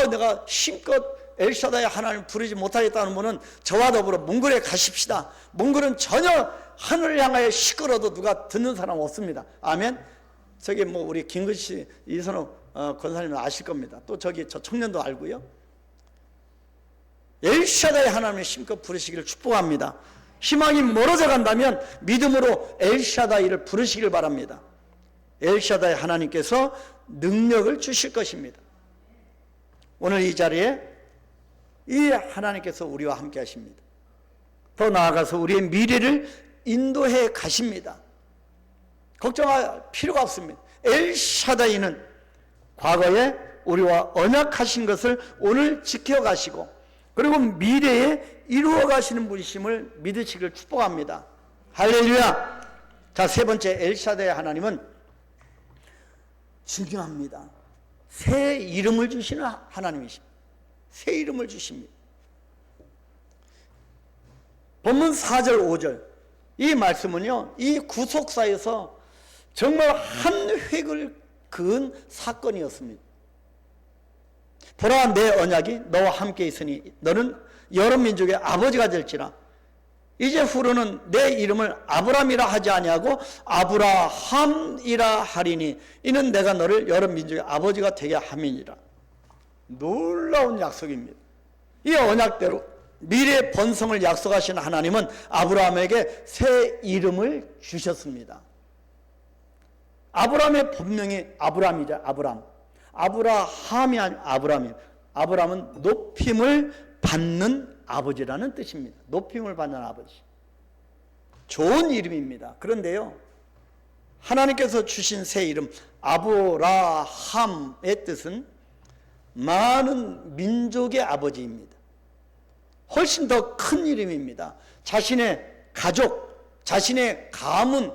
내가 힘껏 엘샤다의 하나님을 부르지 못하겠다는 분은 저와 더불어 몽골에 가십시다. 몽골은 전혀 하늘을 향하여 시끄러도 누가 듣는 사람 없습니다. 아멘. 저기 우리 김근씨 이선호 권사님은 아실 겁니다. 또 저 청년도 알고요. 엘샤다의 하나님을 힘껏 부르시기를 축복합니다. 희망이 멀어져 간다면 믿음으로 엘샤다이를 부르시길 바랍니다. 엘샤다이 하나님께서 능력을 주실 것입니다. 오늘 이 자리에 이 하나님께서 우리와 함께 하십니다. 더 나아가서 우리의 미래를 인도해 가십니다. 걱정할 필요가 없습니다. 엘샤다이는 과거에 우리와 언약하신 것을 오늘 지켜가시고 그리고 미래에 이루어 가시는 분이심을 믿으시길 축복합니다. 할렐루야. 자, 세 번째, 엘샤다의 하나님은 중요합니다. 새 이름을 주시는 하나님이십니다. 새 이름을 주십니다. 본문 4절 5절 이 말씀은요, 이 구속사에서 정말 한 획을 그은 사건이었습니다. 보라, 내 언약이 너와 함께 있으니 너는 여러 민족의 아버지가 될지라. 이제 후로는 내 이름을 아브람이라 하지 아니하고 아브라함이라 하리니 이는 내가 너를 여러 민족의 아버지가 되게 함이니라. 놀라운 약속입니다. 이 언약대로 미래의 번성을 약속하신 하나님은 아브라함에게 새 이름을 주셨습니다. 아브라함의 본명이 아브람이자 아브라함이 아닌 아브람이에요. 아브람은 높임을 받는 아버지라는 뜻입니다. 높임을 받는 아버지. 좋은 이름입니다. 그런데요, 하나님께서 주신 새 이름 아브라함의 뜻은 많은 민족의 아버지입니다. 훨씬 더 큰 이름입니다. 자신의 가족, 자신의 가문,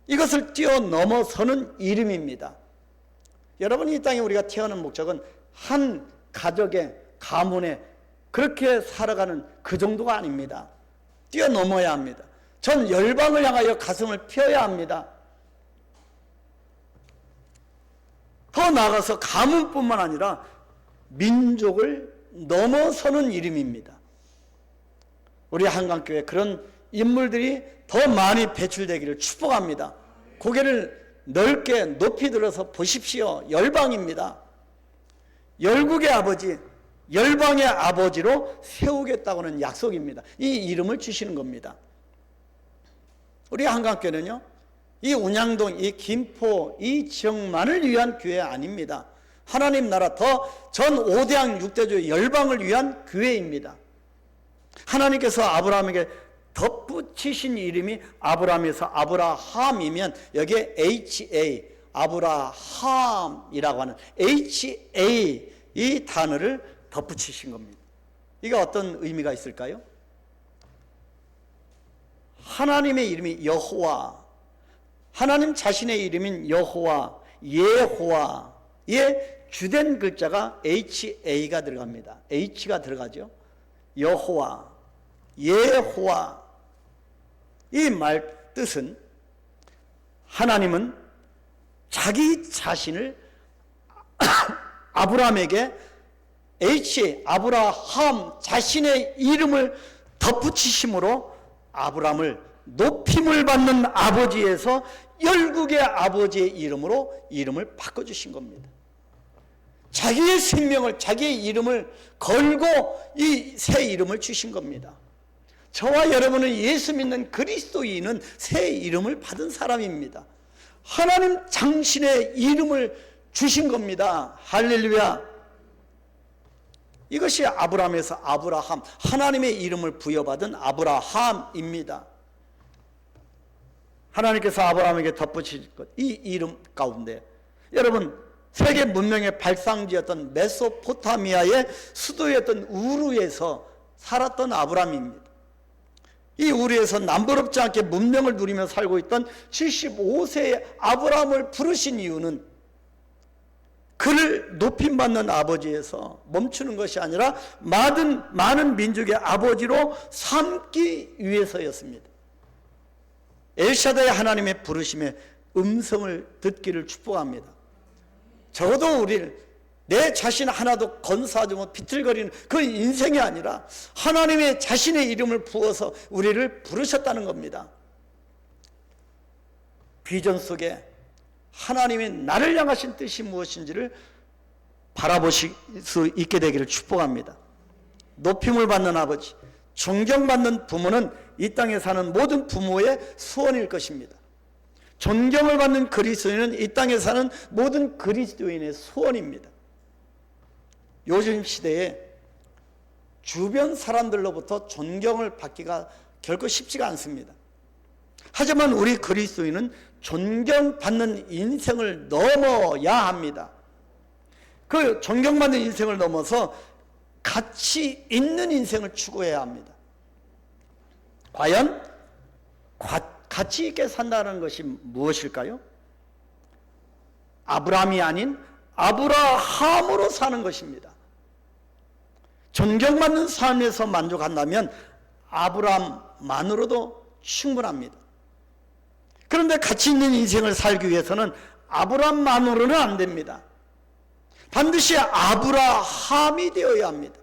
이것을 뛰어넘어서는 이름입니다. 여러분, 이 땅에 우리가 태어난 목적은 한 가족의 가문에 그렇게 살아가는 그 정도가 아닙니다. 뛰어넘어야 합니다. 전 열방을 향하여 가슴을 펴야 합니다. 더 나아가서 가문뿐만 아니라 민족을 넘어서는 이름입니다. 우리 한강교회 그런 인물들이 더 많이 배출되기를 축복합니다. 고개를 넓게 높이 들어서 보십시오. 열방입니다. 열국의 아버지, 열방의 아버지로 세우겠다고는 약속입니다. 이 이름을 주시는 겁니다. 우리 한강교회는요, 이 운양동, 이 김포, 이 지역만을 위한 교회 아닙니다. 하나님 나라 전 5대양 6대조 열방을 위한 교회입니다. 하나님께서 아브라함에게 덧붙이신 이름이 아브라함에서 아브라함이면 여기에 HA, 아브라함이라고 하는 HA 이 단어를 덧붙이신 겁니다. 이게 어떤 의미가 있을까요? 하나님의 이름이 여호와, 하나님 자신의 이름인 여호와, 예호와의 주된 글자가 HA가 들어갑니다. H가 들어가죠. 여호와, 예호와. 이 말 뜻은 하나님은 자기 자신을 아브라함에게 아브라함 자신의 이름을 덧붙이심으로 아브라함을 높임을 받는 아버지에서 열국의 아버지의 이름으로 이름을 바꿔주신 겁니다. 자기의 생명을, 자기의 이름을 걸고 이 새 이름을 주신 겁니다. 저와 여러분은 예수 믿는 그리스도인은 새 이름을 받은 사람입니다. 하나님 당신의 이름을 주신 겁니다. 할렐루야. 이것이 아브라함에서 아브라함, 하나님의 이름을 부여받은 아브라함입니다. 하나님께서 아브라함에게 덧붙인 것, 이 이름 가운데 여러분, 세계 문명의 발상지였던 메소포타미아의 수도였던 우르에서 살았던 아브라함입니다. 이 우르에서 남부럽지 않게 문명을 누리며 살고 있던 75세의 아브라함을 부르신 이유는 그를 높임받는 아버지에서 멈추는 것이 아니라 많은 민족의 아버지로 삼기 위해서였습니다. 엘샤다의 하나님의 부르심의 음성을 듣기를 축복합니다. 적어도 우리를 내 자신 하나도 건사하지 못 비틀거리는 그 인생이 아니라 하나님의 자신의 이름을 부어서 우리를 부르셨다는 겁니다. 비전 속에 하나님의 나를 향하신 뜻이 무엇인지를 바라보실 수 있게 되기를 축복합니다. 높임을 받는 아버지, 존경받는 부모는 이 땅에 사는 모든 부모의 소원일 것입니다. 존경을 받는 그리스도인은 이 땅에 사는 모든 그리스도인의 소원입니다. 요즘 시대에 주변 사람들로부터 존경을 받기가 결코 쉽지가 않습니다. 하지만 우리 그리스도인은 존경받는 인생을 넘어야 합니다. 그 존경받는 인생을 넘어서 가치 있는 인생을 추구해야 합니다. 과연 가치 있게 산다는 것이 무엇일까요? 아브라함이 아닌 아브라함으로 사는 것입니다. 존경받는 삶에서 만족한다면 아브라함만으로도 충분합니다. 그런데 가치 있는 인생을 살기 위해서는 아브라함만으로는 안 됩니다. 반드시 아브라함이 되어야 합니다.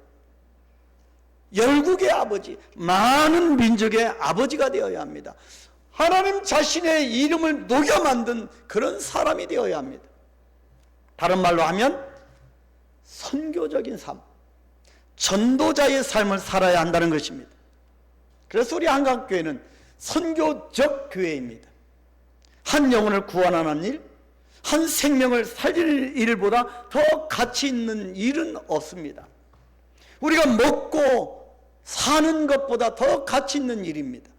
열국의 아버지, 많은 민족의 아버지가 되어야 합니다. 하나님 자신의 이름을 녹여 만든 그런 사람이 되어야 합니다. 다른 말로 하면 선교적인 삶, 전도자의 삶을 살아야 한다는 것입니다. 그래서 우리 한강교회는 선교적 교회입니다. 한 영혼을 구원하는 일, 한 생명을 살리는 일보다 더 가치 있는 일은 없습니다. 우리가 먹고 사는 것보다 더 가치 있는 일입니다.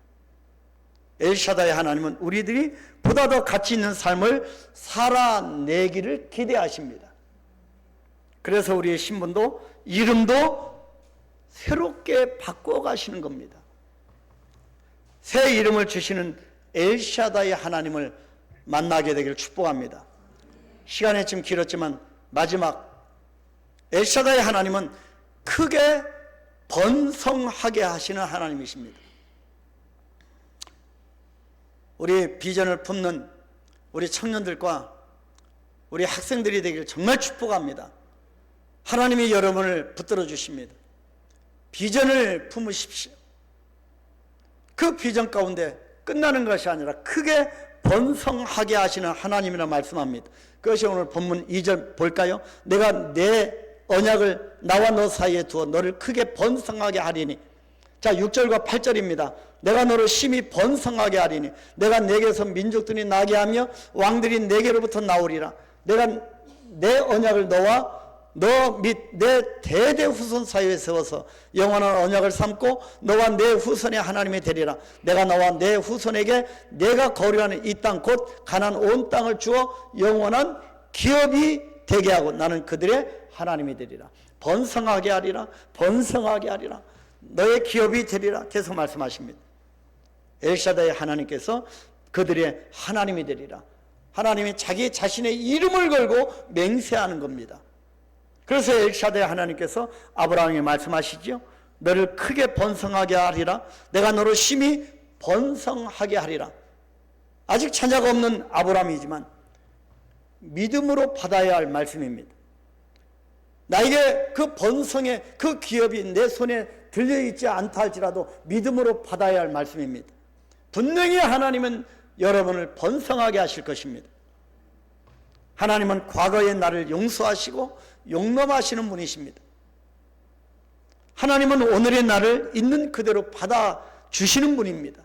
엘샤다의 하나님은 우리들이 보다 더 가치 있는 삶을 살아내기를 기대하십니다. 그래서 우리의 신분도 이름도 새롭게 바꿔가시는 겁니다. 새 이름을 주시는 엘샤다의 하나님을 만나게 되기를 축복합니다. 시간이 좀 길었지만 마지막, 엘샤다의 하나님은 크게 번성하게 하시는 하나님이십니다. 우리 비전을 품는 우리 청년들과 우리 학생들이 되기를 정말 축복합니다. 하나님이 여러분을 붙들어 주십니다. 비전을 품으십시오. 그 비전 가운데 끝나는 것이 아니라 크게 번성하게 하시는 하나님이라 말씀합니다. 그것이 오늘 본문 2절 볼까요? 내가 내 언약을 나와 너 사이에 두어 너를 크게 번성하게 하리니. 자, 6절과 8절입니다. 내가 너를 심히 번성하게 하리니 내가 내게서 민족들이 나게 하며 왕들이 내게로부터 나오리라. 내가 내 언약을 너와 너 및 내 대대 후손 사이에 세워서 영원한 언약을 삼고 너와 내 후손의 하나님이 되리라. 내가 너와 내 후손에게 내가 거류하는 이 땅 곧 가나안 온 땅을 주어 영원한 기업이 되게 하고 나는 그들의 하나님이 되리라. 번성하게 하리라. 번성하게 하리라. 너의 기업이 되리라. 계속 말씀하십니다. 엘샤다의 하나님께서 그들의 하나님이 되리라. 하나님이 자기 자신의 이름을 걸고 맹세하는 겁니다. 그래서 엘샤다의 하나님께서 아브라함에게 말씀하시죠. 너를 크게 번성하게 하리라. 내가 너를 심히 번성하게 하리라. 아직 자녀가 없는 아브라함이지만 믿음으로 받아야 할 말씀입니다. 나에게 그 번성의 그 기업이 내 손에 들려있지 않다 할지라도 믿음으로 받아야 할 말씀입니다. 분명히 하나님은 여러분을 번성하게 하실 것입니다. 하나님은 과거의 나를 용서하시고 용납하시는 분이십니다. 하나님은 오늘의 나를 있는 그대로 받아주시는 분입니다.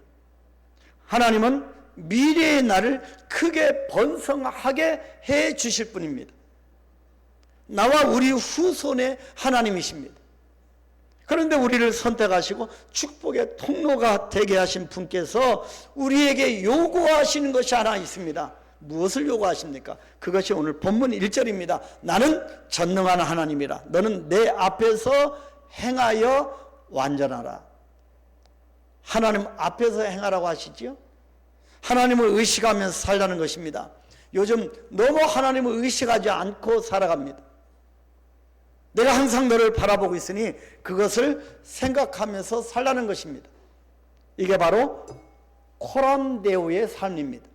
하나님은 미래의 나를 크게 번성하게 해 주실 분입니다. 나와 우리 후손의 하나님이십니다. 그런데 우리를 선택하시고 축복의 통로가 되게 하신 분께서 우리에게 요구하시는 것이 하나 있습니다. 무엇을 요구하십니까? 그것이 오늘 본문 1절입니다. 나는 전능한 하나님이라. 너는 내 앞에서 행하여 완전하라. 하나님 앞에서 행하라고 하시지요? 하나님을 의식하면서 살라는 것입니다. 요즘 너무 하나님을 의식하지 않고 살아갑니다. 내가 항상 너를 바라보고 있으니 그것을 생각하면서 살라는 것입니다. 이게 바로 코란데오의 삶입니다.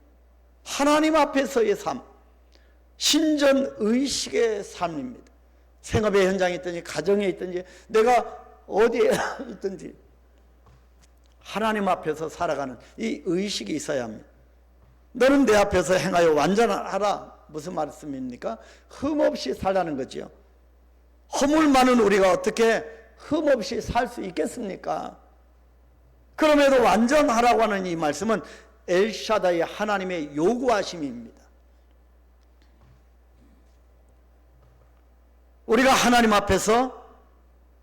하나님 앞에서의 삶, 신전의식의 삶입니다. 생업의 현장에 있든지 가정에 있든지 내가 어디에 있든지 하나님 앞에서 살아가는 이 의식이 있어야 합니다. 너는 내 앞에서 행하여 완전하라. 무슨 말씀입니까? 흠없이 살라는 거지요. 허물 많은 우리가 어떻게 흠없이 살 수 있겠습니까? 그럼에도 완전하라고 하는 이 말씀은 엘샤다이 하나님의 요구하심입니다. 우리가 하나님 앞에서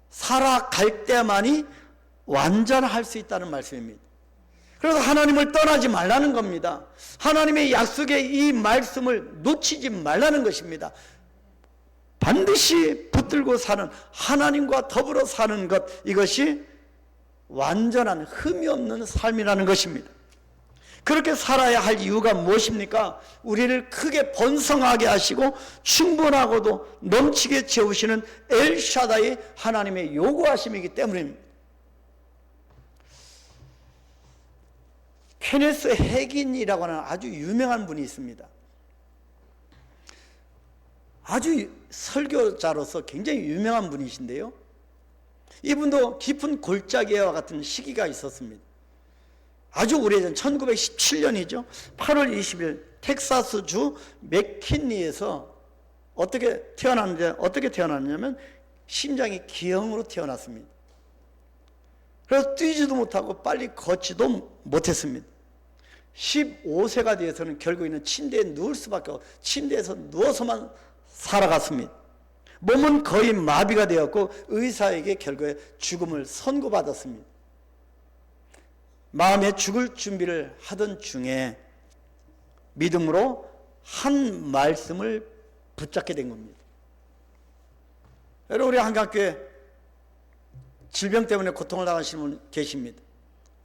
살아갈 때만이 완전할 수 있다는 말씀입니다. 그래서 하나님을 떠나지 말라는 겁니다. 하나님의 약속의 이 말씀을 놓치지 말라는 것입니다. 반드시 붙들고 사는, 하나님과 더불어 사는 것, 이것이 완전한 흠이 없는 삶이라는 것입니다. 그렇게 살아야 할 이유가 무엇입니까? 우리를 크게 번성하게 하시고 충분하고도 넘치게 채우시는 엘샤다이 하나님의 요구하심이기 때문입니다. 케네스 해긴이라고 하는 아주 유명한 분이 있습니다. 아주 설교자로서 굉장히 유명한 분이신데요, 이분도 깊은 골짜기와 같은 시기가 있었습니다. 아주 오래전 1917년이죠. 8월 20일 텍사스주 맥킨리에서 어떻게 태어났냐면 심장이 기형으로 태어났습니다. 그래서 뛰지도 못하고 빨리 걷지도 못했습니다. 15세가 되어서는 결국에는 침대에 누울 수밖에 없고 침대에서 누워서만 살아갔습니다. 몸은 거의 마비가 되었고 의사에게 결국에 죽음을 선고받았습니다. 마음에 죽을 준비를 하던 중에 믿음으로 한 말씀을 붙잡게 된 겁니다. 여러분, 우리 한강교회 질병 때문에 고통을 당하시는 분 계십니다.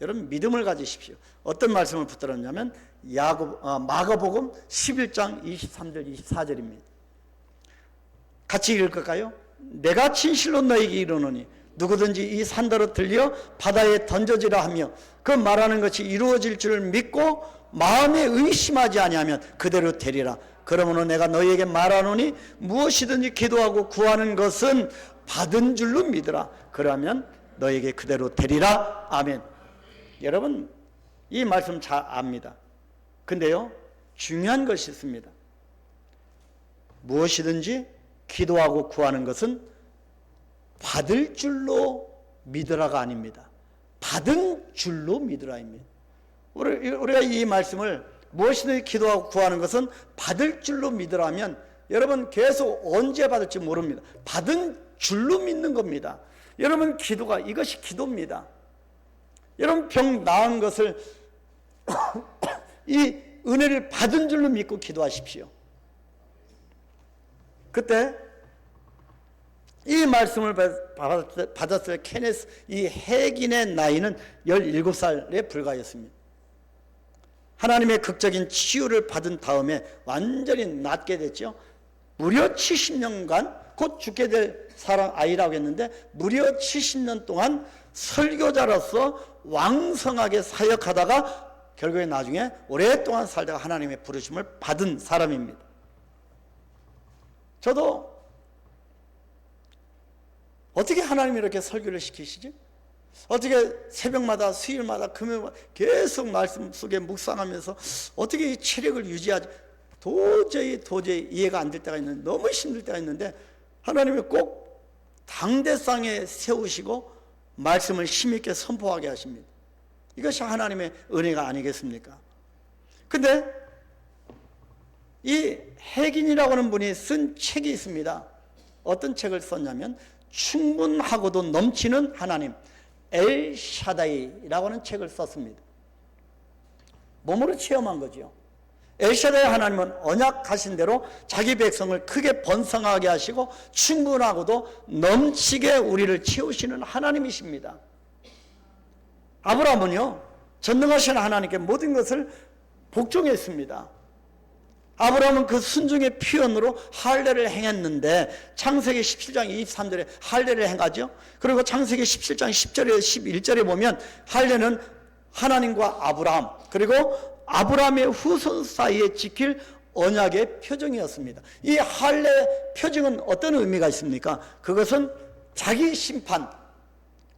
여러분, 믿음을 가지십시오. 어떤 말씀을 붙들었냐면 마가복음 11장 23절 24절입니다. 같이 읽을까요? 내가 진실로 너에게 이르노니 누구든지 이 산더러 들려 바다에 던져지라 하며 그 말하는 것이 이루어질 줄을 믿고 마음에 의심하지 아니하면 그대로 되리라. 그러므로 내가 너희에게 말하노니 무엇이든지 기도하고 구하는 것은 받은 줄로 믿으라. 그러면 너희에게 그대로 되리라. 아멘. 여러분, 이 말씀 잘 압니다. 근데요, 중요한 것이 있습니다. 무엇이든지 기도하고 구하는 것은 받을 줄로 믿으라가 아닙니다. 받은 줄로 믿으라입니다. 우리가 이 말씀을 무엇이든지 기도하고 구하는 것은 받을 줄로 믿으라면 여러분 계속 언제 받을지 모릅니다. 받은 줄로 믿는 겁니다. 여러분, 기도가 이것이 기도입니다. 여러분, 병 나은 것을 이 은혜를 받은 줄로 믿고 기도하십시오. 그때 이 말씀을 받았을 케네스 이 해긴의 나이는 17살에 불과했습니다. 하나님의 극적인 치유를 받은 다음에 완전히 낫게 됐죠. 무려 70년간 곧 죽게 될 사람 아이라고 했는데 무려 70년 동안 설교자로서 왕성하게 사역하다가 결국에 나중에 오랫동안 살다가 하나님의 부르심을 받은 사람입니다. 저도 어떻게 하나님이 이렇게 설교를 시키시지? 어떻게 새벽마다 수요일마다 금요일마다 계속 말씀 속에 묵상하면서 어떻게 이 체력을 유지하지? 도저히 이해가 안 될 때가 있는데, 너무 힘들 때가 있는데 하나님이 꼭 당대상에 세우시고 말씀을 힘있게 선포하게 하십니다. 이것이 하나님의 은혜가 아니겠습니까? 근데 이 해긴이라고 하는 분이 쓴 책이 있습니다. 어떤 책을 썼냐면 충분하고도 넘치는 하나님, 엘샤다이라고 하는 책을 썼습니다. 몸으로 체험한 거죠. 엘샤다이 하나님은 언약하신 대로 자기 백성을 크게 번성하게 하시고 충분하고도 넘치게 우리를 채우시는 하나님이십니다. 아브라함은요, 전능하신 하나님께 모든 것을 복종했습니다. 아브라함은 그 순종의 표현으로 할례를 행했는데 창세기 17장 23절에 할례를 행하죠. 그리고 창세기 17장 10절에 11절에 보면 할례는 하나님과 아브라함 그리고 아브라함의 후손 사이에 지킬 언약의 표징이었습니다. 이 할례 표징은 어떤 의미가 있습니까? 그것은 자기 심판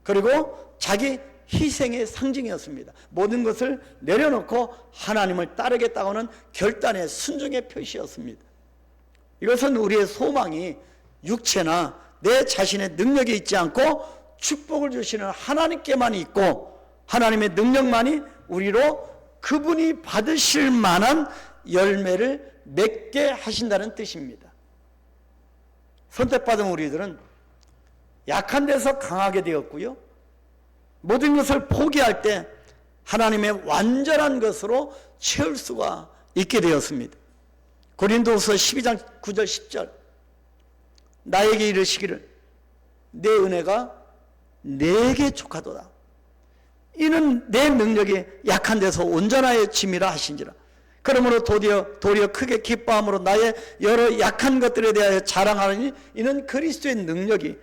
그리고 자기 희생의 상징이었습니다. 모든 것을 내려놓고 하나님을 따르겠다고는 결단의 순종의 표시였습니다. 이것은 우리의 소망이 육체나 내 자신의 능력이 있지 않고 축복을 주시는 하나님께만 있고 하나님의 능력만이 우리로 그분이 받으실 만한 열매를 맺게 하신다는 뜻입니다. 선택받은 우리들은 약한 데서 강하게 되었고요, 모든 것을 포기할 때 하나님의 완전한 것으로 채울 수가 있게 되었습니다. 고린도후서 12장 9절 10절 나에게 이르시기를 내 은혜가 내게 족하도다. 이는 내 능력이 약한 데서 온전하여 짐이라 하신지라. 그러므로 도리어 크게 기뻐함으로 나의 여러 약한 것들에 대하여 자랑하느니 이는 그리스도의 능력이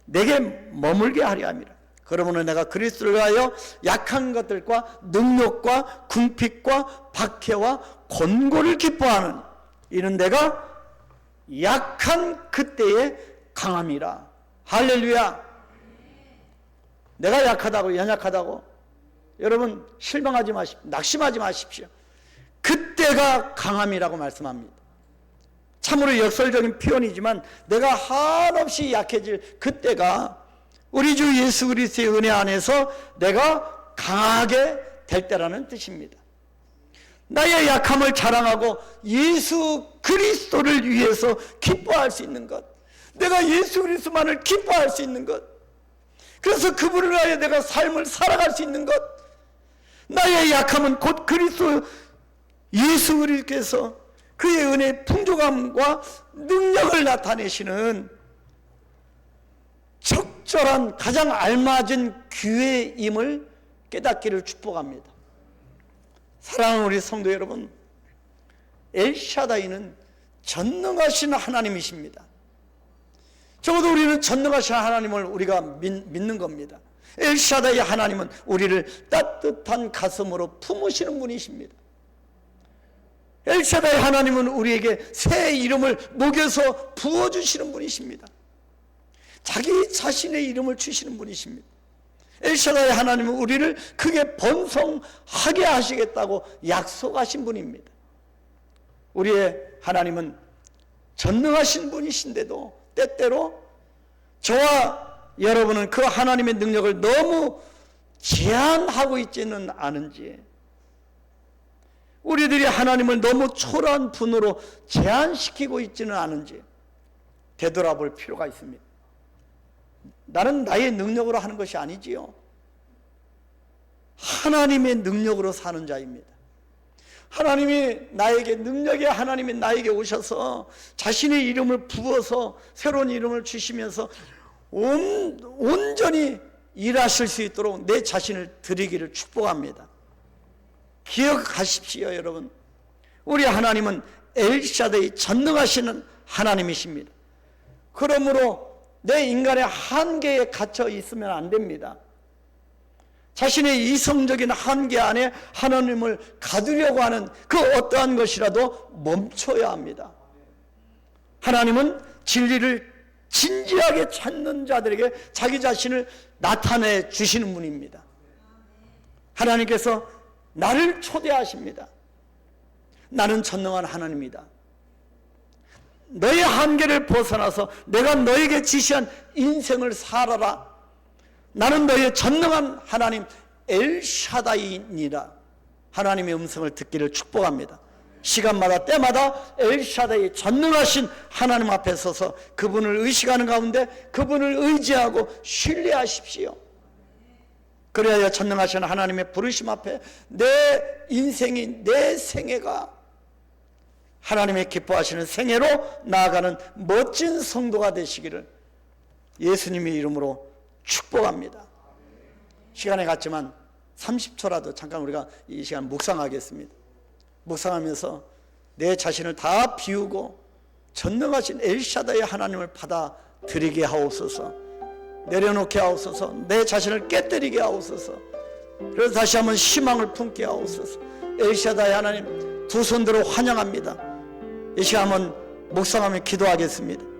내게 머물게 하려 함이라. 그러므로 내가 그리스도를 위하여 약한 것들과 능력과 궁핍과 박해와 권고를 기뻐하느니 이는 내가 약한 그때의 강함이라. 할렐루야. 내가 약하다고 연약하다고 여러분 실망하지 마십시오. 낙심하지 마십시오. 그때가 강함이라고 말씀합니다. 참으로 역설적인 표현이지만 내가 한없이 약해질 그때가 우리 주 예수 그리스도의 은혜 안에서 내가 강하게 될 때라는 뜻입니다. 나의 약함을 자랑하고 예수 그리스도를 위해서 기뻐할 수 있는 것, 내가 예수 그리스도만을 기뻐할 수 있는 것, 그래서 그분을 위하여 내가 삶을 살아갈 수 있는 것, 나의 약함은 곧 그리스도 예수 그리스도께서 그의 은혜의 풍족함과 능력을 나타내시는 적절한 가장 알맞은 기회임을 깨닫기를 축복합니다. 사랑하는 우리 성도 여러분, 엘샤다이는 전능하신 하나님이십니다. 적어도 우리는 전능하신 하나님을 우리가 믿는 겁니다. 엘샤다이 하나님은 우리를 따뜻한 가슴으로 품으시는 분이십니다. 엘샤다이 하나님은 우리에게 새 이름을 녹여서 부어주시는 분이십니다. 자기 자신의 이름을 주시는 분이십니다. 엘샤다이 하나님은 우리를 크게 번성하게 하시겠다고 약속하신 분입니다. 우리의 하나님은 전능하신 분이신데도 때때로 저와 여러분은 그 하나님의 능력을 너무 제한하고 있지는 않은지, 우리들이 하나님을 너무 초라한 분으로 제한시키고 있지는 않은지 되돌아볼 필요가 있습니다. 나는 나의 능력으로 하는 것이 아니지요. 하나님의 능력으로 사는 자입니다. 하나님이 나에게 능력의 하나님이 나에게 오셔서 자신의 이름을 부어서 새로운 이름을 주시면서 온전히 일하실 수 있도록 내 자신을 드리기를 축복합니다. 기억하십시오, 여러분. 우리 하나님은 엘샤다이 전능하시는 하나님이십니다. 그러므로 내 인간의 한계에 갇혀 있으면 안 됩니다. 자신의 이성적인 한계 안에 하나님을 가두려고 하는 그 어떠한 것이라도 멈춰야 합니다. 하나님은 진리를 진지하게 찾는 자들에게 자기 자신을 나타내 주시는 분입니다. 하나님께서 나를 초대하십니다. 나는 전능한 하나님이다. 너의 한계를 벗어나서 내가 너에게 지시한 인생을 살아라. 나는 너의 전능한 하나님 엘샤다이니라. 하나님의 음성을 듣기를 축복합니다. 시간마다 때마다 엘샤다이 전능하신 하나님 앞에 서서 그분을 의식하는 가운데 그분을 의지하고 신뢰하십시오. 그래야 전능하신 하나님의 부르심 앞에 내 인생이, 내 생애가 하나님의 기뻐하시는 생애로 나아가는 멋진 성도가 되시기를 예수님의 이름으로 축복합니다. 시간이 갔지만 30초라도 잠깐 우리가 이 시간 묵상하겠습니다. 묵상하면서 내 자신을 다 비우고 전능하신 엘샤다이 하나님을 받아들이게 하옵소서. 내려놓게 하옵소서. 내 자신을 깨뜨리게 하옵소서. 그래서 다시 한번 희망을 품게 하옵소서. 엘샤다이 하나님, 두 손들어 환영합니다. 이 시간 한번 묵상하며 기도하겠습니다.